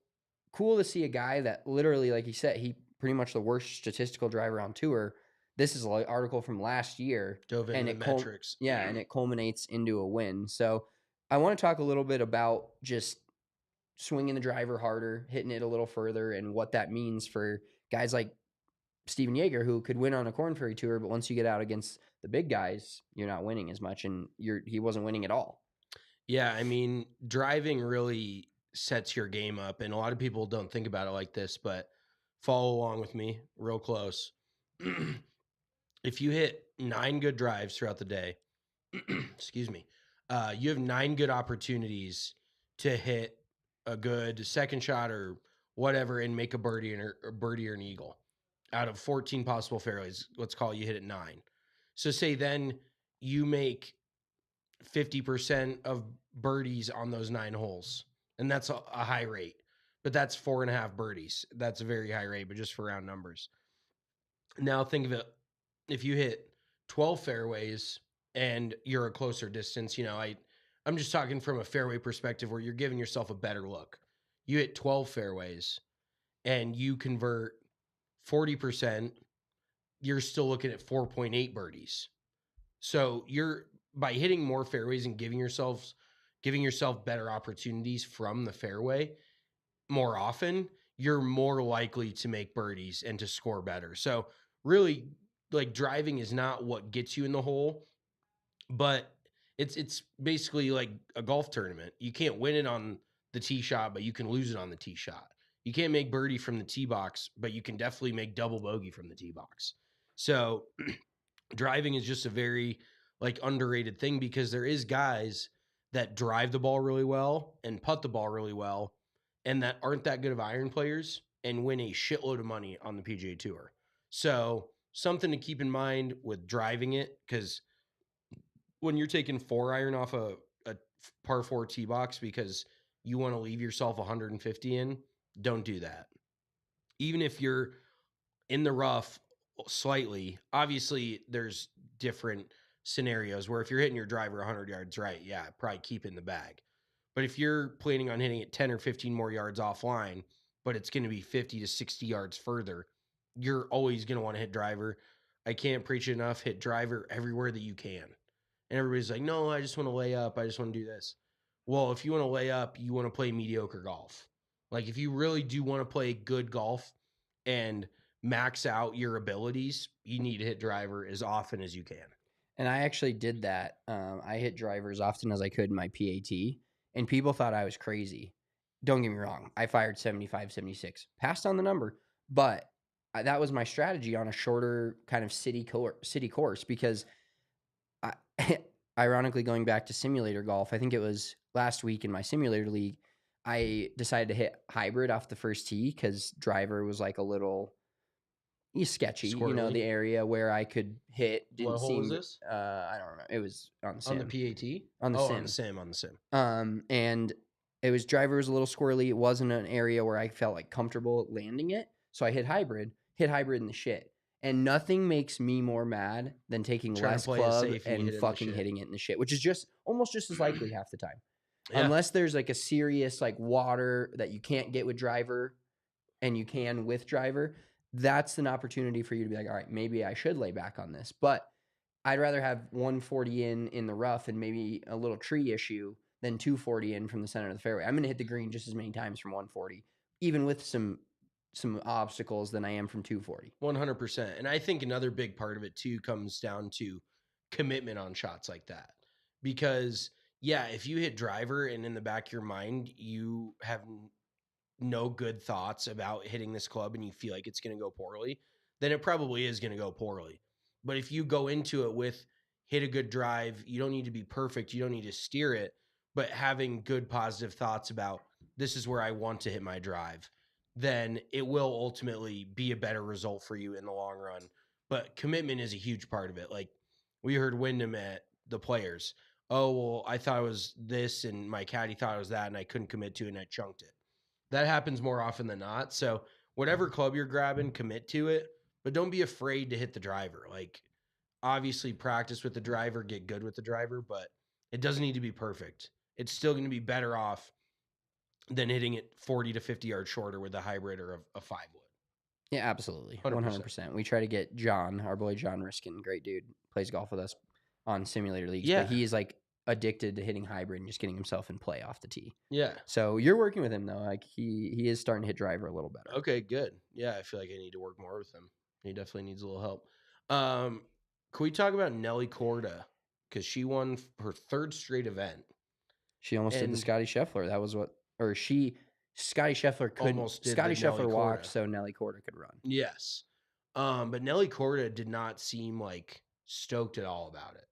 cool to see a guy that literally, like he said, he pretty much the worst statistical driver on tour. This is an article from last year. Dove into the metrics. And it culminates into a win. So I want to talk a little bit about just swinging the driver harder, hitting it a little further, and what that means for guys like Stephen Jaeger, who could win on a Corn Ferry Tour, but once you get out against the big guys, you're not winning as much, and he wasn't winning at all. Yeah, I mean, driving really sets your game up, and a lot of people don't think about it like this, but follow along with me real close. If you hit 9 good drives throughout the day, excuse me, you have 9 good opportunities to hit a good second shot or whatever and make a birdie or an eagle out of 14 possible fairways. Let's call it you hit it 9. So say then you make 50% of birdies on those 9 holes, and that's a high rate, but that's 4.5 birdies. That's a very high rate, but just for round numbers. Now think of it, if you hit 12 fairways and you're a closer distance, I'm just talking from a fairway perspective where you're giving yourself a better look. You hit 12 fairways and you convert 40%, you're still looking at 4.8 birdies. So by hitting more fairways and giving yourself better opportunities from the fairway more often, you're more likely to make birdies and to score better. So really, like, driving is not what gets you in the hole, but it's basically like a golf tournament. You can't win it on the tee shot, but you can lose it on the tee shot. You can't make birdie from the tee box, but you can definitely make double bogey from the tee box. So driving is just a very underrated thing, because there is guys that drive the ball really well and putt the ball really well and that aren't that good of iron players and win a shitload of money on the PGA Tour. So something to keep in mind with driving it, because when you're taking 4 iron off a par 4 tee box because you want to leave yourself 150 in, don't do that. Even if you're in the rough slightly. Obviously, there's different scenarios where if you're hitting your driver 100 yards right, yeah, probably keep it in the bag. But if you're planning on hitting it 10 or 15 more yards offline, but it's going to be 50 to 60 yards further, you're always going to want to hit driver. I can't preach it enough. Hit driver everywhere that you can. And everybody's like, no, I just want to lay up. I just want to do this. Well, if you want to lay up, you want to play mediocre golf. Like if you really do want to play good golf and max out your abilities, you need to hit driver as often as you can. And I actually did that. I hit driver as often as I could in my PAT, and people thought I was crazy. Don't get me wrong. I fired 75, 76, passed on the number, but that was my strategy on a shorter kind of city course because I, ironically, going back to simulator golf, I think it was last week in my simulator league, I decided to hit hybrid off the first tee because driver was like a little sketchy. You know, Squirrely. the area where I could hit didn't What hole seem. was this? I don't remember. It was on the sim. On the PAT? On the sim. On the sim. And it was driver was a little squirrely. It wasn't an area where I felt like comfortable landing it. So I hit hybrid in the shit. And nothing makes me more mad than taking Trying to less play it club safe and and hit it in the fucking shit. hitting it in the shit, which is just almost just as likely half the time. Yeah. Unless there's like a serious like water that you can't get with driver and you can with driver, that's an opportunity for you to be like, all right, maybe I should lay back on this. But I'd rather have 140 in the rough and maybe a little tree issue than 240 in from the center of the fairway. I'm going to hit the green just as many times from 140, even with some obstacles than I am from 240. 100%. And I think another big part of it too comes down to commitment on shots like that. Because yeah, if you hit driver and in the back of your mind you have no good thoughts about hitting this club and you feel like it's going to go poorly, then it probably is going to go poorly. But if you go into it with hit a good drive, you don't need to be perfect, you don't need to steer it, but having good positive thoughts about this is where I want to hit my drive, then it will ultimately be a better result for you in the long run. But commitment is a huge part of it. Like we heard Wyndham at the Players. Oh, well, I thought it was this and my caddy thought it was that and I couldn't commit to it and I chunked it. That happens more often than not. So whatever club you're grabbing, commit to it, but don't be afraid to hit the driver. Like obviously practice with the driver, get good with the driver, but it doesn't need to be perfect. It's still going to be better off than hitting it 40 to 50 yards shorter with a hybrid or a 5-wood. Yeah, absolutely. 100%. 100%. We try to get John, our boy John Riskin, great dude, plays golf with us on simulator leagues. Yeah. But he is like addicted to hitting hybrid and just getting himself in play off the tee. Yeah. So you're working with him though. Like he is starting to hit driver a little better. Okay, good. Yeah, I feel like I need to work more with him. He definitely needs a little help. Can we talk about Nelly Korda? Because she won her third straight event. She almost did the And- Scotty Scheffler. That was what, or Scotty Scheffler couldn't. Almost did Scotty the Nelly Scheffler walked Korda. so Nelly Korda could run. Yes. But Nelly Korda did not seem like stoked at all about it.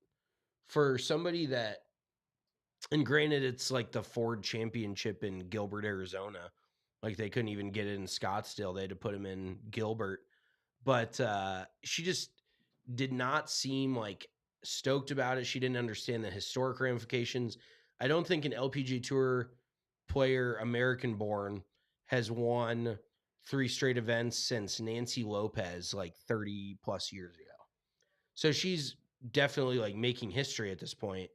For somebody that, and granted, it's like the Ford Championship in Gilbert, Arizona. Like they couldn't even get it in Scottsdale. They had to put him in Gilbert. But she just did not seem like stoked about it. She didn't understand the historic ramifications. I don't think an LPGA Tour player, American born, has won 3 straight events since Nancy Lopez like 30 plus years ago. So she's definitely like making history at this point,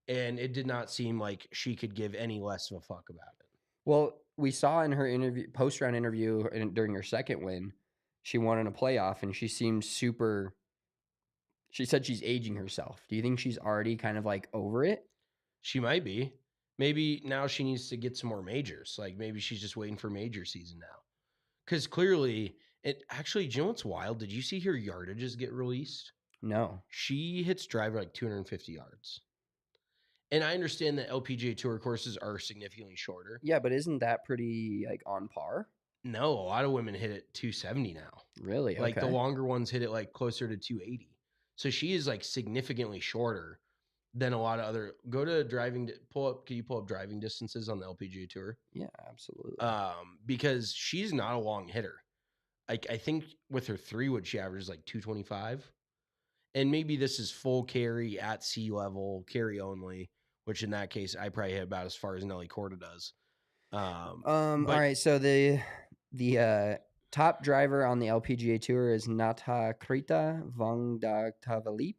and it did not seem like she could give any less of a fuck about it. Well, we saw in her interview, post-round interview during her second win, she won in a playoff, and she seemed super. She said she's aging herself. Do you think she's already kind of like over it? She might be. Maybe now she needs to get some more majors. Like maybe she's just waiting for major season now. Because clearly, it actually, do you know what's wild? Did you see her yardages get released? No. She hits driver like 250 yards. And I understand that LPGA Tour courses are significantly shorter. Yeah, but isn't that pretty like on par? No, a lot of women hit it 270 now. Really? Like the Okay. longer ones hit it like closer to 280. So she is like significantly shorter than a lot of other. Go to driving. Pull up. Can you pull up driving distances on the LPGA Tour? Yeah, absolutely. Because she's not a long hitter. Like I think with her 3-wood, she averages like 225. And maybe this is full carry at sea level, carry only, which in that case I probably hit about as far as Nelly Korda does. All right. So the top driver on the LPGA Tour is Natakrita Vongdaktavaleep.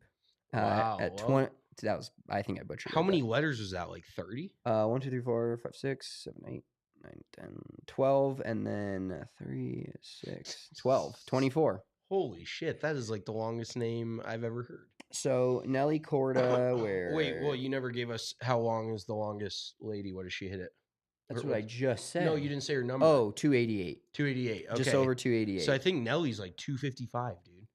Wow. At well, 20, that was, I think I butchered how it, many letters was that? Like 30? 1, 2, 3, 4, 5, 6, 7, 8, 9, 10, 12, and then 3, 6, 12, 24. Holy shit. That is like the longest name I've ever heard. So Nelly Corda, where... Wait, well, you never gave us how long is the longest lady. What does she hit it? That's what I just said. No, you didn't say her number. Oh, 288. 288. Okay. Just over 288. So I think Nelly's like 255, dude.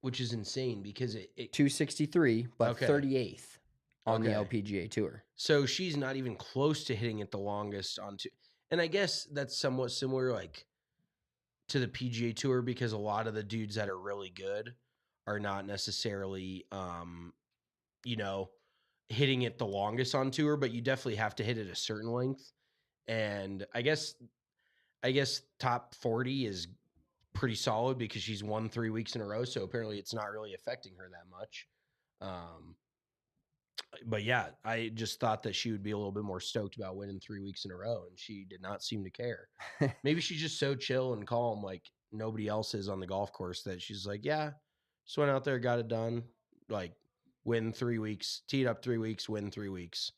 Which is insane because it 263, but Okay. 38th on the Okay. LPGA Tour. So she's not even close to hitting it the longest on two. And I guess that's somewhat similar like to the PGA Tour because a lot of the dudes that are really good are not necessarily you know, hitting it the longest on tour, but you definitely have to hit it a certain length. And I guess top 40 is pretty solid because she's won 3 weeks in a row, so apparently it's not really affecting her that much. But yeah, I just thought that she would be a little bit more stoked about winning 3 weeks in a row, and she did not seem to care. Maybe she's just so chill and calm, like nobody else is on the golf course, that she's like, yeah, just went out there, got it done, like win 3 weeks, teed up 3 weeks, win 3 weeks.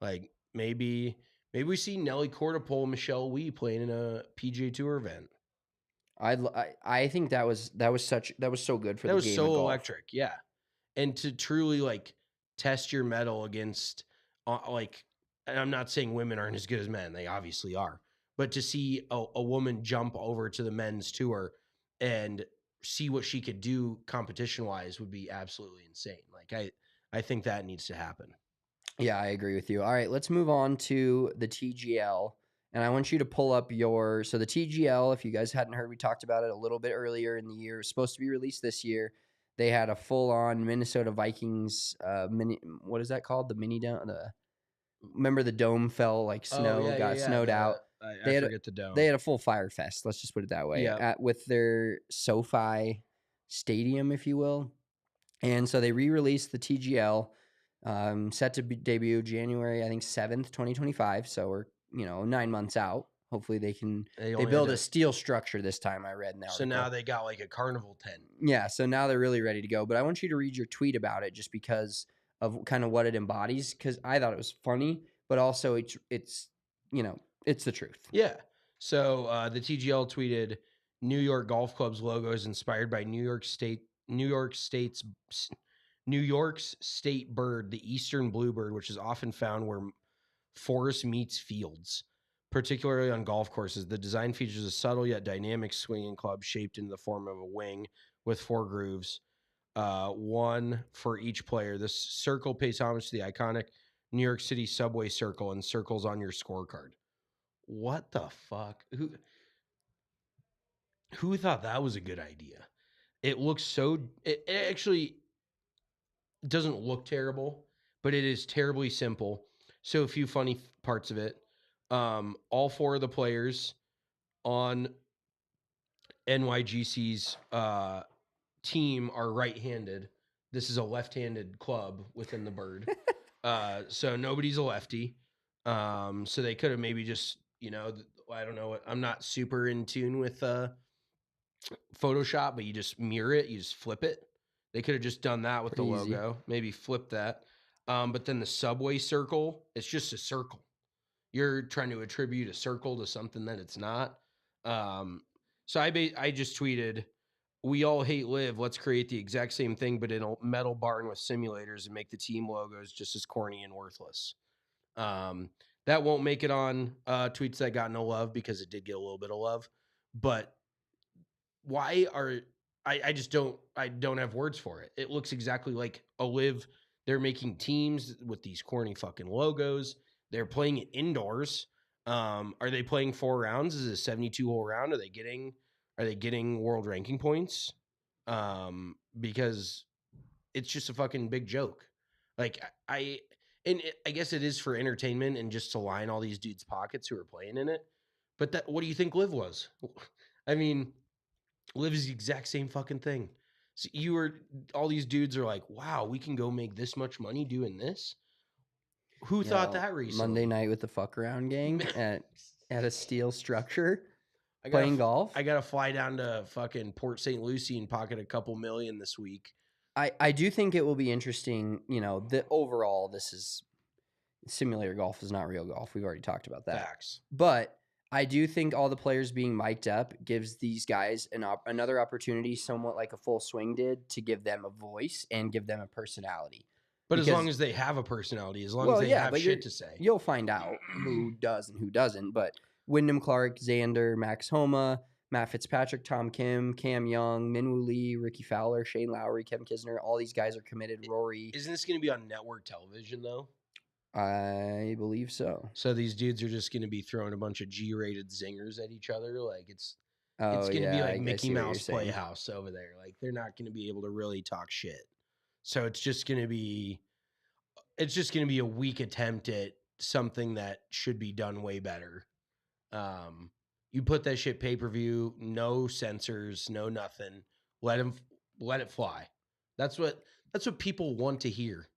Like maybe we see Nelly Corda pull Michelle Wee playing in a PGA Tour event. I think that was so good for That the was game so of golf. electric, yeah. And to truly like test your mettle against like, and I'm not saying women aren't as good as men, they obviously are, but to see a woman jump over to the men's tour and see what she could do competition wise would be absolutely insane. Like I think that needs to happen. Yeah, I agree with you. All right, let's move on to the TGL. And I want you to pull up so the TGL, if you guys hadn't heard, we talked about it a little bit earlier in the year. It was supposed to be released this year. They had a full-on Minnesota Vikings mini. What is that called? The mini dome. Remember the dome fell like snow, got snowed out. I forget the dome. They had a full fire fest. Let's just put it that way. Yeah. With their SoFi Stadium, if you will. And so they re-released the TGL, set to debut January, I think 7th, 2025. So we're 9 months out. Hopefully they build a steel structure this time, I read in the article. So now they got like a carnival tent. Yeah, so now they're really ready to go. But I want you to read your tweet about it just because of kind of what it embodies, because I thought it was funny, but also it's the truth. Yeah. So the TGL tweeted, New York Golf Club's logo is inspired by New York's state bird, the eastern bluebird, which is often found where forest meets fields, particularly on golf courses. The design features a subtle yet dynamic swinging club shaped into the form of a wing with 4 grooves, one for each player. This circle pays homage to the iconic New York City subway circle and circles on your scorecard. What the fuck? Who thought that was a good idea? It looks so... It actually doesn't look terrible, but it is terribly simple. So a few funny parts of it. All 4 of the players on NYGC's team are right-handed. This is a left-handed club within the bird. So nobody's a lefty. So they could have maybe just, I don't know. I'm not super in tune with Photoshop, but you just mirror it. You just flip it. They could have just done that with Pretty the easy. logo. Maybe flip that. But then the subway circle, it's just a circle. You're trying to attribute a circle to something that it's not. So I just tweeted, we all hate live. Let's create the exact same thing, but in a metal barn with simulators and make the team logos just as corny and worthless. That won't make it on tweets that got no love because it did get a little bit of love. But why are I don't have words for it. It looks exactly like a live. They're making teams with these corny fucking logos. They're playing it indoors. Are they playing 4 rounds? Is it a 72 hole round? Are they getting world ranking points? Because it's just a fucking big joke. Like I guess it is for entertainment and just to line all these dudes' pockets who are playing in it. But what do you think Live was? I mean, Live is the exact same fucking thing. So all these dudes are like, wow, we can go make this much money doing this. Who thought that recently? Monday night with the fuck around gang at a steel structure. playing golf. I got to fly down to fucking Port St. Lucie and pocket a couple million this week. I do think it will be interesting. The overall, this is simulator golf is not real golf. We've already talked about that. Facts. But I do think all the players being mic'd up gives these guys another opportunity, somewhat like a Full Swing did, to give them a voice and give them a personality. But as long as they have a personality, as long as they have shit to say. You'll find out who does and who doesn't. But Wyndham Clark, Xander, Max Homa, Matt Fitzpatrick, Tom Kim, Cam Young, Minwoo Lee, Ricky Fowler, Shane Lowry, Kevin Kisner, all these guys are committed. Rory. Isn't this going to be on network television, though? I believe so. So these dudes are just going to be throwing a bunch of G-rated zingers at each other. Like it's going to be like Mickey Mouse Playhouse over there. Like they're not going to be able to really talk shit. So it's just going to be a weak attempt at something that should be done way better. You put that shit pay-per-view, no censors, no nothing. Let it fly. That's what people want to hear.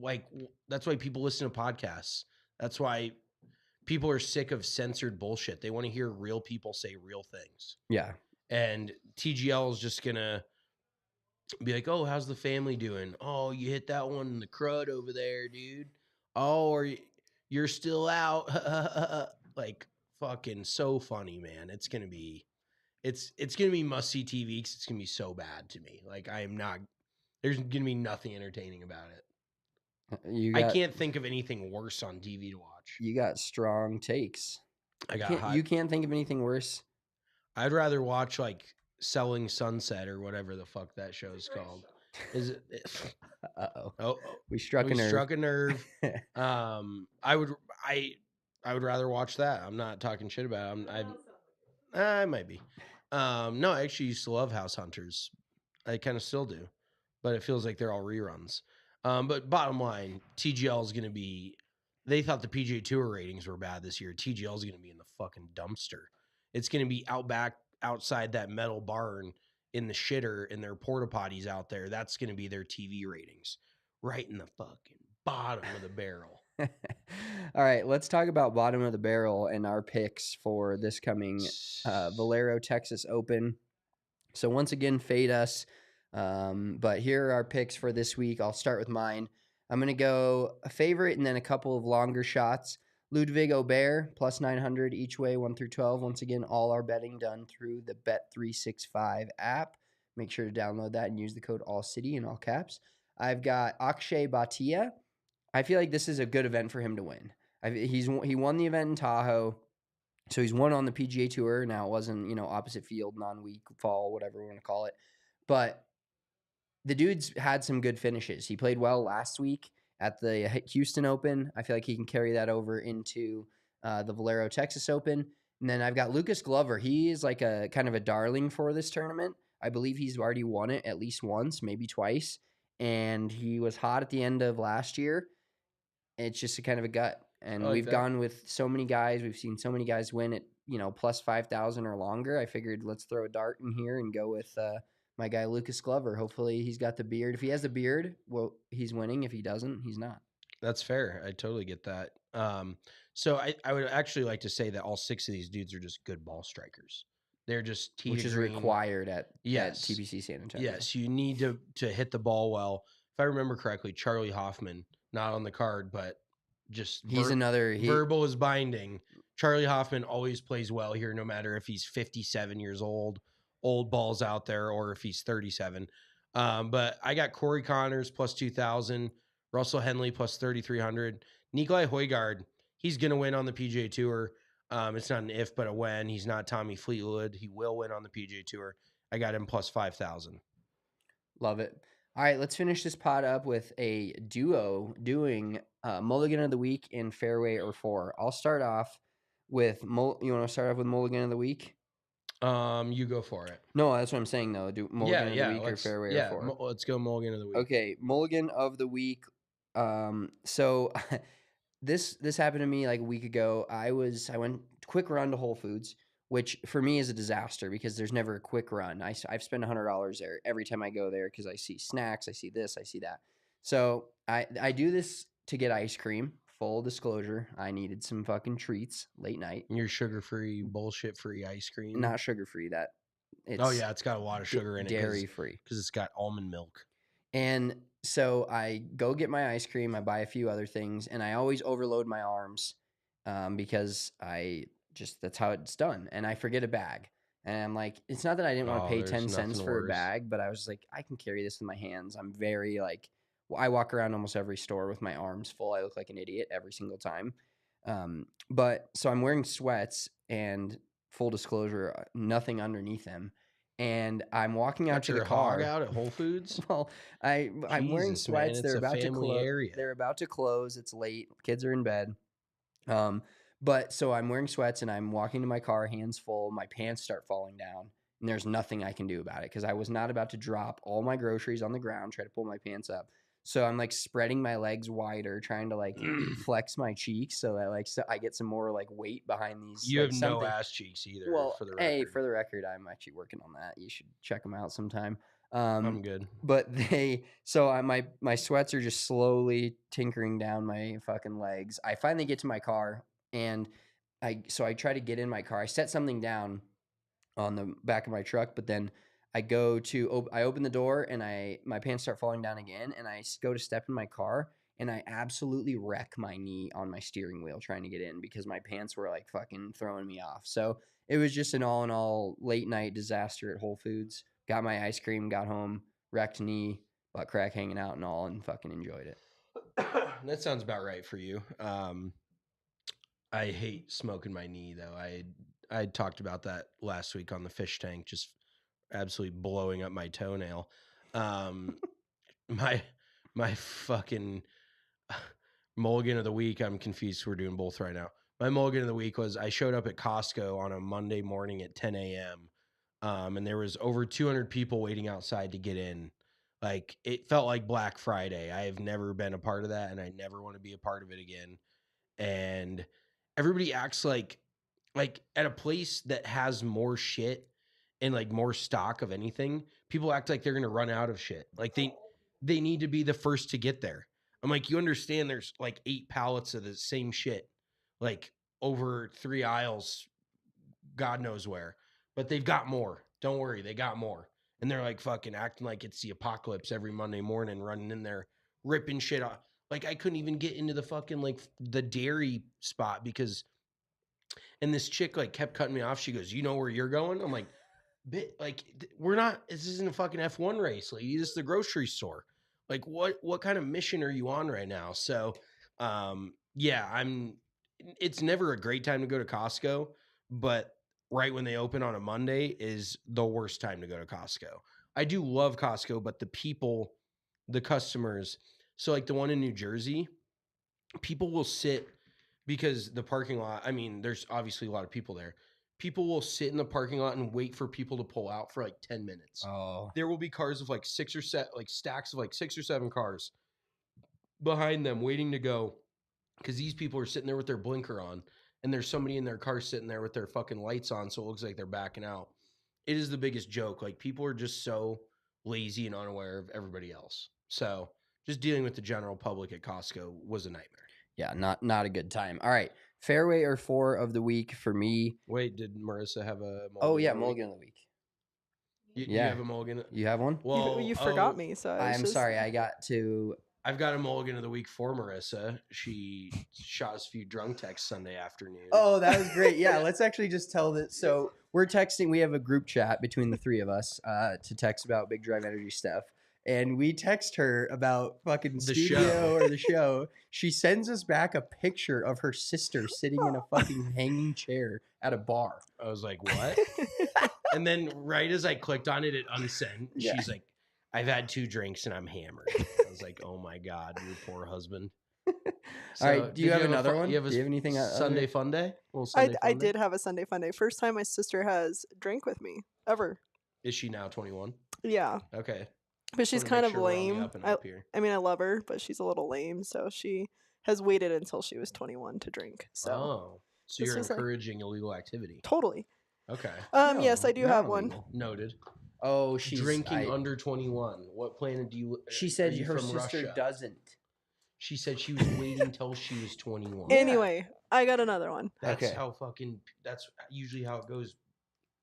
Like that's why people listen to podcasts. That's why people are sick of censored bullshit. They want to hear real people say real things. Yeah. And TGL is just gonna be like, "Oh, how's the family doing? Oh, you hit that one in the crud over there, dude. Oh, or you're still out." Like fucking so funny, man. It's gonna be must see TV because it's gonna be so bad to me. Like there's gonna be nothing entertaining about it. I can't think of anything worse on TV to watch. You got strong takes. You can't think of anything worse. I'd rather watch like Selling Sunset or whatever the fuck that show's called. Is it? Uh-oh. Oh, we struck a nerve. I would rather watch that. I'm not talking shit about it. I might be. No, I actually used to love House Hunters. I kind of still do, but it feels like they're all reruns. But bottom line, TGL is going to be. They thought the PGA Tour ratings were bad this year. TGL is going to be in the fucking dumpster. It's going to be out back outside that metal barn in the shitter in their porta potties out there. That's going to be their TV ratings, right in the fucking bottom of the barrel. All right, let's talk about bottom of the barrel and our picks for this coming Valero Texas Open. So once again, fade us. But here are our picks for this week. I'll start with mine. I'm going to go a favorite and then a couple of longer shots. Ludwig Aubert, plus 900 each way, 1 through 12. Once again, all our betting done through the Bet365 app. Make sure to download that and use the code ALLCITY in all caps. I've got Akshay Bhatia. I feel like this is a good event for him to win. He won the event in Tahoe, so he's won on the PGA Tour. Now, it wasn't, opposite field, non-week, fall, whatever we want to call it. But the dude's had some good finishes. He played well last week at the Houston Open. I feel like he can carry that over into the Valero Texas Open. And then I've got Lucas Glover. He is like a kind of a darling for this tournament. I believe he's already won it at least once, maybe twice. And he was hot at the end of last year. It's just a kind of a gut. And we've gone with so many guys. We've seen so many guys win at, plus 5,000 or longer. I figured let's throw a dart in here and go with my guy Lucas Glover. Hopefully he's got the beard. If he has the beard, well, he's winning. If he doesn't, he's not. That's fair. I totally get that. So I would actually like to say that all 6 of these dudes are just good ball strikers. They're just which is required at TPC San Antonio. Yes, you need to hit the ball well. If I remember correctly, Charlie Hoffman, not on the card, but just verbal is binding. Charlie Hoffman always plays well here, no matter if he's 57 years old balls out there, or if he's 37. But I got Corey Connors plus 2,000, Russell Henley plus 3,300, Nikolai Højgaard. He's going to win on the PGA Tour. It's not an if, but a when. He's not Tommy Fleetwood. He will win on the PGA Tour. I got him plus 5,000. Love it. All right, let's finish this pod up with a duo doing Mulligan of the Week in Fairway or Four. I'll start off with you want to start off with Mulligan of the Week? You go for it. No, that's what I'm saying though. Do Mulligan of the Week or Fairway or Four? Let's go Mulligan of the Week. Okay, Mulligan of the Week. So this happened to me like a week ago. I went quick run to Whole Foods, which for me is a disaster because there's never a quick run. I've spent $100 there every time I go there because I see snacks, I see this, I see that. So I do this to get ice cream full disclosure, I needed some fucking treats late night. Your sugar-free, bullshit-free ice cream. Not sugar free. Oh yeah, it's got a lot of sugar in it. Dairy free. Because it's got almond milk. And so I go get my ice cream. I buy a few other things, and I always overload my arms because that's how it's done. And I forget a bag. And I'm like, it's not that I didn't want to pay 10 cents for a bag, but I was like, I can carry this with my hands. I'm very like, I walk around almost every store with my arms full. I look like an idiot every single time. But so I'm wearing sweats and full disclosure, nothing underneath them. And I'm walking out to the car. Out at Whole Foods. Well, I'm wearing sweats. Man, they're about to close. They're about to close. It's late. Kids are in bed. But so I'm wearing sweats and I'm walking to my car, hands full. My pants start falling down, and there's nothing I can do about it because I was not about to drop all my groceries on the ground, try to pull my pants up. So I'm like spreading my legs wider, trying to like flex my cheeks so that I get some more like weight behind these. You have no ass cheeks either. Well, for the record. Hey, for the record, I'm actually working on that. You should check them out sometime. I'm good. But my sweats are just slowly tinkering down my fucking legs. I finally get to my car and I try to get in my car. I set something down on the back of my truck, but then I open the door and my pants start falling down again, and I go to step in my car and I absolutely wreck my knee on my steering wheel trying to get in because my pants were like fucking throwing me off. So it was just an all in all late night disaster at Whole Foods. Got my ice cream, got home, wrecked knee, butt crack hanging out and all, and fucking enjoyed it. That sounds about right for you. I hate smoking my knee though. I talked about that last week on the fish tank, just absolutely blowing up my toenail. My fucking mulligan of the week. I'm confused. We're doing both right now. My mulligan of the week was I showed up at Costco on a Monday morning at 10 a.m. And there was over 200 people waiting outside to get in. Like it felt like Black Friday. I have never been a part of that, and I never want to be a part of it again. And everybody acts like at a place that has more shit and like more stock of anything, people act like they're going to run out of shit. Like they need to be the first to get there. I'm like, you understand there's like 8 pallets of the same shit, like over 3 aisles, God knows where, but they've got more. Don't worry. They got more. And they're like fucking acting like it's the apocalypse every Monday morning, running in there, ripping shit off. Like I couldn't even get into the fucking like the dairy spot because, and this chick like kept cutting me off. She goes, "You know where you're going?" I'm like, we're not, this isn't a fucking F1 race. Like this is the grocery store. Like what kind of mission are you on right now? So, yeah, it's never a great time to go to Costco, but right when they open on a Monday is the worst time to go to Costco. I do love Costco, but the people, the customers, so like the one in New Jersey, people will sit because the parking lot, I mean, there's obviously a lot of people there. People will sit in the parking lot and wait for people to pull out for like 10 minutes. Oh. There will be cars of like stacks of like 6 or 7 cars behind them waiting to go because these people are sitting there with their blinker on and there's somebody in their car sitting there with their fucking lights on, so it looks like they're backing out. It is the biggest joke. Like people are just so lazy and unaware of everybody else. So just dealing with the general public at Costco was a nightmare. Yeah, not a good time. All right, fairway or 4 of the week for me. Wait, did Marissa have a mulligan? Oh yeah, mulligan of the week. You have a mulligan? You have one? Well, you forgot me, so I'm sorry. I've got a mulligan of the week for Marissa. She shot us a few drunk texts Sunday afternoon. Oh, that was great. Yeah, let's actually just tell that. So we're texting. We have a group chat between the 3 of us to text about Big Drive Energy stuff. And we text her about fucking the studio show. or the show. She sends us back a picture of her sister sitting in a fucking hanging chair at a bar. I was like, what? And then right as I clicked on it, it unsent. Yeah. She's like, I've had 2 drinks and I'm hammered. I was like, oh my God, your poor husband. So, all right, do you have another one? Do you have anything? Sunday fun day? I did have a Sunday fun day. First time my sister has drank with me ever. Is she now 21? Yeah. Okay. But she's kind of lame. I mean, I love her, but she's a little lame. So she has waited until she was 21 to drink. So, so you're encouraging illegal activity. Totally. Okay. Yes, I do have one. Noted. Oh, she's drinking under 21. What planet do you? She said her sister doesn't. She said she was waiting till she was 21. Anyway, I got another one. That's that's usually how it goes.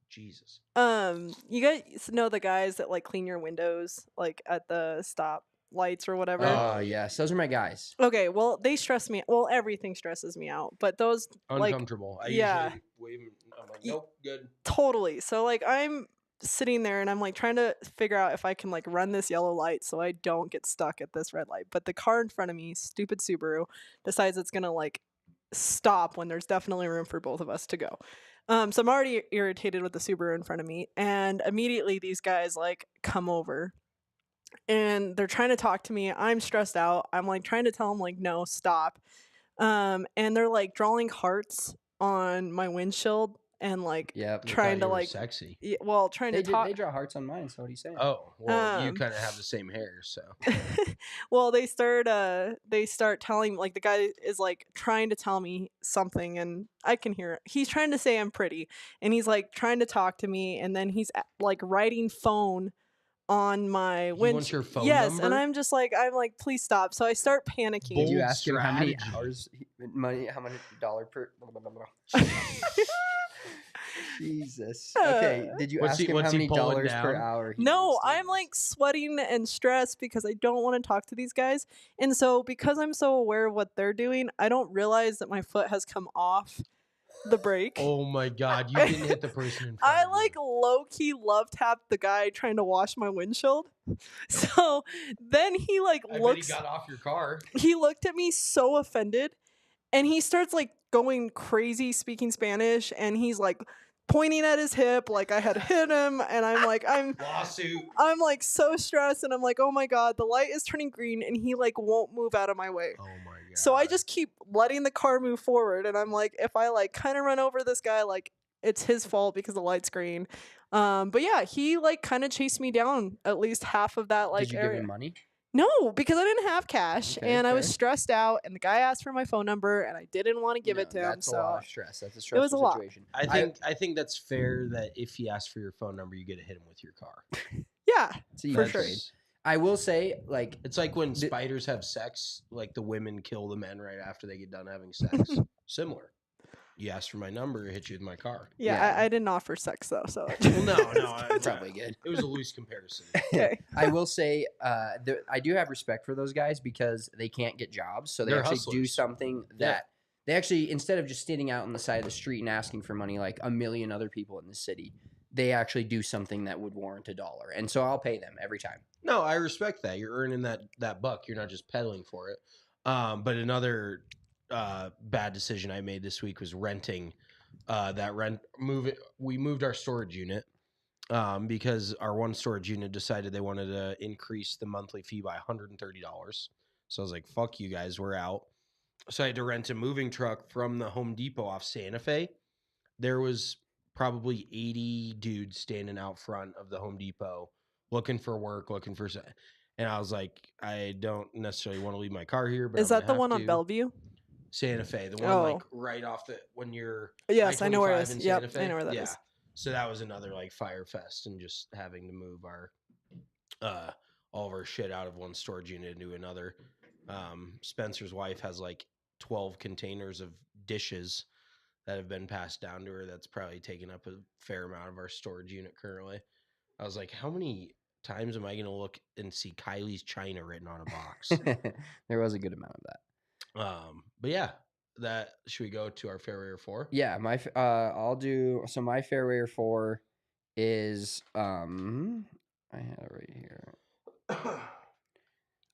Jesus. You guys know the guys that like clean your windows like at the stop lights or whatever? Oh, yes. Those are my guys. Okay, well, they stress me. Well, everything stresses me out, but those Uncomfortable. Like, I usually wave. I'm like, nope, good. Totally. So like I'm sitting there and I'm like trying to figure out if I can like run this yellow light so I don't get stuck at this red light. But the car in front of me, stupid Subaru, decides it's gonna like stop when there's definitely room for both of us to go. So I'm already irritated with the Subaru in front of me, and immediately these guys like come over and they're trying to talk to me. I'm stressed out. I'm like trying to tell them like no, stop. And they're like drawing hearts on my windshield and like trying to like sexy. Well, trying to talk. They draw hearts on mine. So what are you saying? Oh, well, you kind of have the same hair, so. Well, they start telling like the guy is like trying to tell me something, and I can hear it. He's trying to say I'm pretty, and he's like trying to talk to me, and then he's like writing phone on my windshield. Wants your phone yes, number? and I'm like, please stop. So I start panicking. Did you ask him how many hours money? How many dollar per? Jesus. Okay. Did you ask him how many dollars per hour? No, I'm like sweating and stressed because I don't want to talk to these guys. And so because I'm so aware of what they're doing, I don't realize that my foot has come off the brake. Oh my God. You didn't hit the person in front I of like low-key love tapped the guy trying to wash my windshield. So then he like looks. He got off your car. He looked at me so offended, and he starts like going crazy speaking Spanish, and he's like pointing at his hip like I had hit him, and I'm like lawsuit. I'm like so stressed, and I'm like, oh my God, the light is turning green and he like won't move out of my way. Oh my God. So I just keep letting the car move forward, and I'm like, if I like kind of run over this guy, like it's his fault because the light's green. But yeah, he like kind of chased me down at least half of that like Did you area. give him money? No, because I didn't have cash, Okay, and I was fair. stressed out, and the guy asked for my phone number, and I didn't want to give it to him. That's So a lot of stress. That's a stressful lot. situation. I think that's fair that if he asks for your phone number, you get to hit him with your car. Yeah, See, for that's sure. great. I will say, like, It's like when spiders have sex, like the women kill the men right after they get done having sex. Similar. You asked for my number, I hit you with my car. Yeah. I didn't offer sex though, so Well, no, probably good. It was a loose comparison. okay. I will say, I do have respect for those guys because they can't get jobs, so they They're actually do hustlers. something that they actually, instead of just standing out on the side of the street and asking for money like a million other people in the city, they actually do something that would warrant $1, and so I'll pay them every time. No, I respect that. You're earning that buck. You're not just peddling for it. But another bad decision I made this week was renting. We moved our storage unit because our one storage unit decided they wanted to increase the monthly fee by $130. So I was like, fuck you guys, we're out. So I had to rent a moving truck from the Home Depot off Santa Fe. There was probably 80 dudes standing out front of the Home Depot looking for work, and I was like, I don't necessarily want to leave my car here, but is that the one on Bellevue? Santa Fe, the one like right off when you're yes, I know where it is. Yep, I know where that is. So that was another like fire fest, and just having to move our all of our shit out of one storage unit into another. Spencer's wife has like 12 containers of dishes that have been passed down to her. That's probably taken up a fair amount of our storage unit currently. I was like, how many times am I going to look and see Kylie's China written on a box? There was a good amount of that. But yeah, should we go to our Fairway 4? Yeah, I'll do. So my Fairway 4 is I had it right here.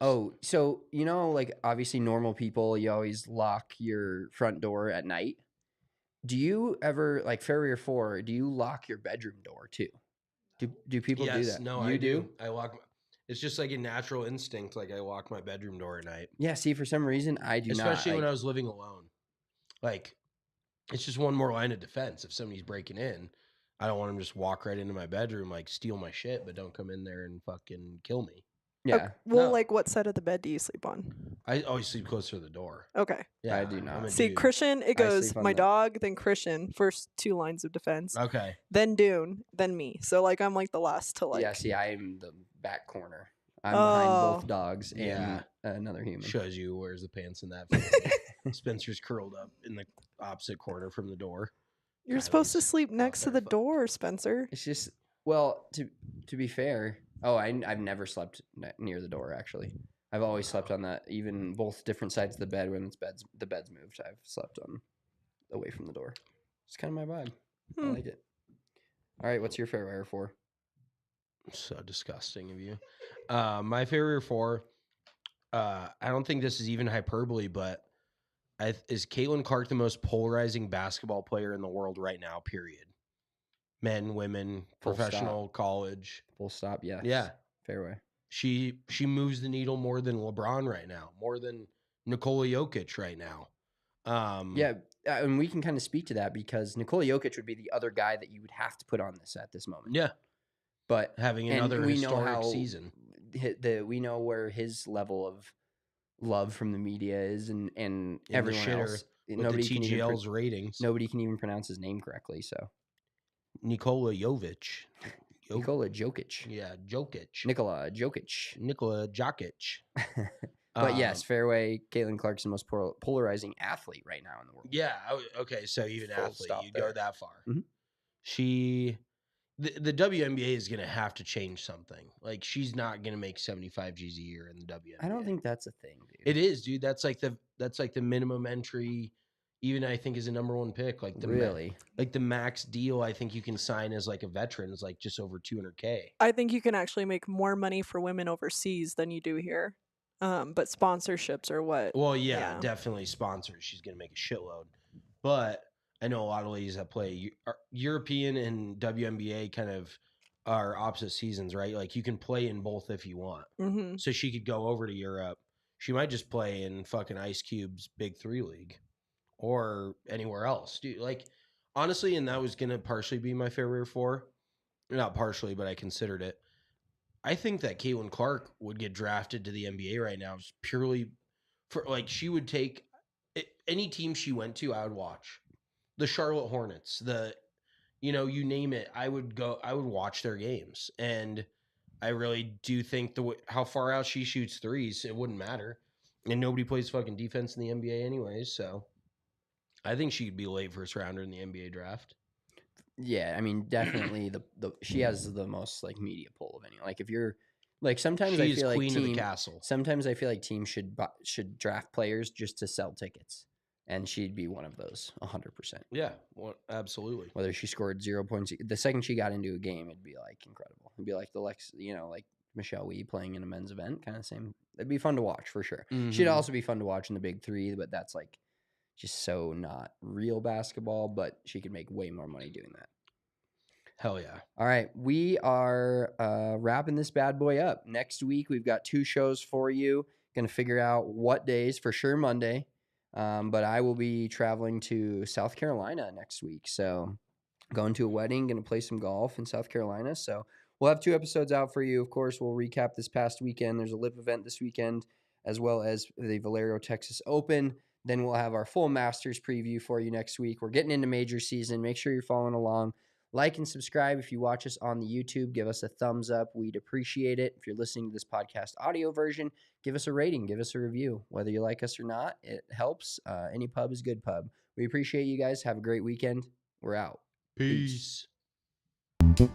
Oh, so like obviously normal people, you always lock your front door at night. Do you ever like Fairway 4? Do you lock your bedroom door too? Do people do that? No, I do. I lock. It's just like a natural instinct. Like I lock my bedroom door at night. Yeah. See, for some reason I do not. Especially when I was living alone. Like, it's just one more line of defense. If somebody's breaking in, I don't want them to just walk right into my bedroom, like steal my shit, but don't come in there and fucking kill me. Yeah. Okay. Well, like what side of the bed do you sleep on? I always sleep closer to the door. Okay. Yeah, I do not. See, dude. Christian, it goes my dog, then Christian, first two lines of defense. Okay. Then Dune, then me. So like I'm like the last to like. Yeah. See, I am the back corner. I'm behind Oh. both dogs and Yeah. another human. Shows you who wears the pants in that photo. Spencer's curled up in the opposite corner from the door. You're supposed to Kylie's sleep out next to there the fucking- door, Spencer. It's just, well, to be fair, I've never slept near the door, actually. I've always slept on that, even both different sides of the bed when the bed's moved. I've slept on away from the door. It's kind of my vibe. I like it. All right, what's your favorite Air 4? So disgusting of you. My favorite Air 4, I don't think this is even hyperbole, but is Caitlin Clark the most polarizing basketball player in the world right now, period? Men, women, Full professional, college. Full stop, yes. Yeah. Fairway. She moves the needle more than LeBron right now, more than Nikola Jokic right now. Yeah, and we can kind of speak to that because Nikola Jokic would be the other guy that you would have to put on this at this moment. Yeah. But Having and another we know historic how season. We know where his level of love from the media is, and In the everyone shitter else. With Nobody the can even TGL's ratings. nobody can even pronounce his name correctly. So Nikola Jovic. Nikola Jokic. Yeah, Jokic. Nikola Jokic. Nikola Jokic. But yes, fairway. Caitlin Clark's the most polarizing athlete right now in the world. Yeah. Okay. So even Full athlete, stop you there. go that far. Mhm. The WNBA is going to have to change something. Like she's not going to make 75 G's a year in the WNBA. I don't think that's a thing, dude. it is, dude. That's like the minimum entry. Even I think is a number one pick. Like Really. like the max deal I think you can sign as like a veteran is like just over $200K. I think you can actually make more money for women overseas than you do here. But sponsorships are what. Well, yeah, Yeah. definitely sponsors. She's going to make a shitload. But I know a lot of ladies that play European and WNBA kind of are opposite seasons, right? Like you can play in both if you want. Mm-hmm. So she could go over to Europe. She might just play in fucking Ice Cube's Big 3 league or anywhere else. Dude, like honestly, and that was going to partially be my favorite for. Not partially, but I considered it. I think that Caitlin Clark would get drafted to the NBA right now just purely for like she would take any team she went to, I would watch. The Charlotte Hornets, you name it, I would watch their games. And I really do think how far out she shoots threes, it wouldn't matter. And nobody plays fucking defense in the NBA anyways, so I think she could be a late first rounder in the NBA draft. Yeah, I mean, definitely she has the most like media pull of any. Like if you're like sometimes She I is feel like queen of the castle. Sometimes I feel like teams should draft players just to sell tickets, and she'd be one of those 100%. Yeah, well, absolutely. Whether she scored 0 points, the second she got into a game, it'd be like incredible. It'd be like like Michelle Wee playing in a men's event, kind of same. It'd be fun to watch for sure. She'd Mhm. also be fun to watch in the Big 3, but that's like just so not real basketball. But she could make way more money doing that. Hell yeah. All right, we are wrapping this bad boy up. Next week, we've got 2 shows for you. Going to figure out what days, for sure Monday. But I will be traveling to South Carolina next week. So going to a wedding, going to play some golf in South Carolina. So we'll have 2 episodes out for you. Of course, we'll recap this past weekend. There's a LIP event this weekend, as well as the Valerio, Texas Open. Then we'll have our full Masters preview for you next week. We're getting into major season. Make sure you're following along. Like and subscribe if you watch us on the YouTube. Give us a thumbs up. We'd appreciate it. If you're listening to this podcast audio version, give us a rating. Give us a review. Whether you like us or not, it helps. Any pub is good pub. We appreciate you guys. Have a great weekend. We're out. Peace. Peace.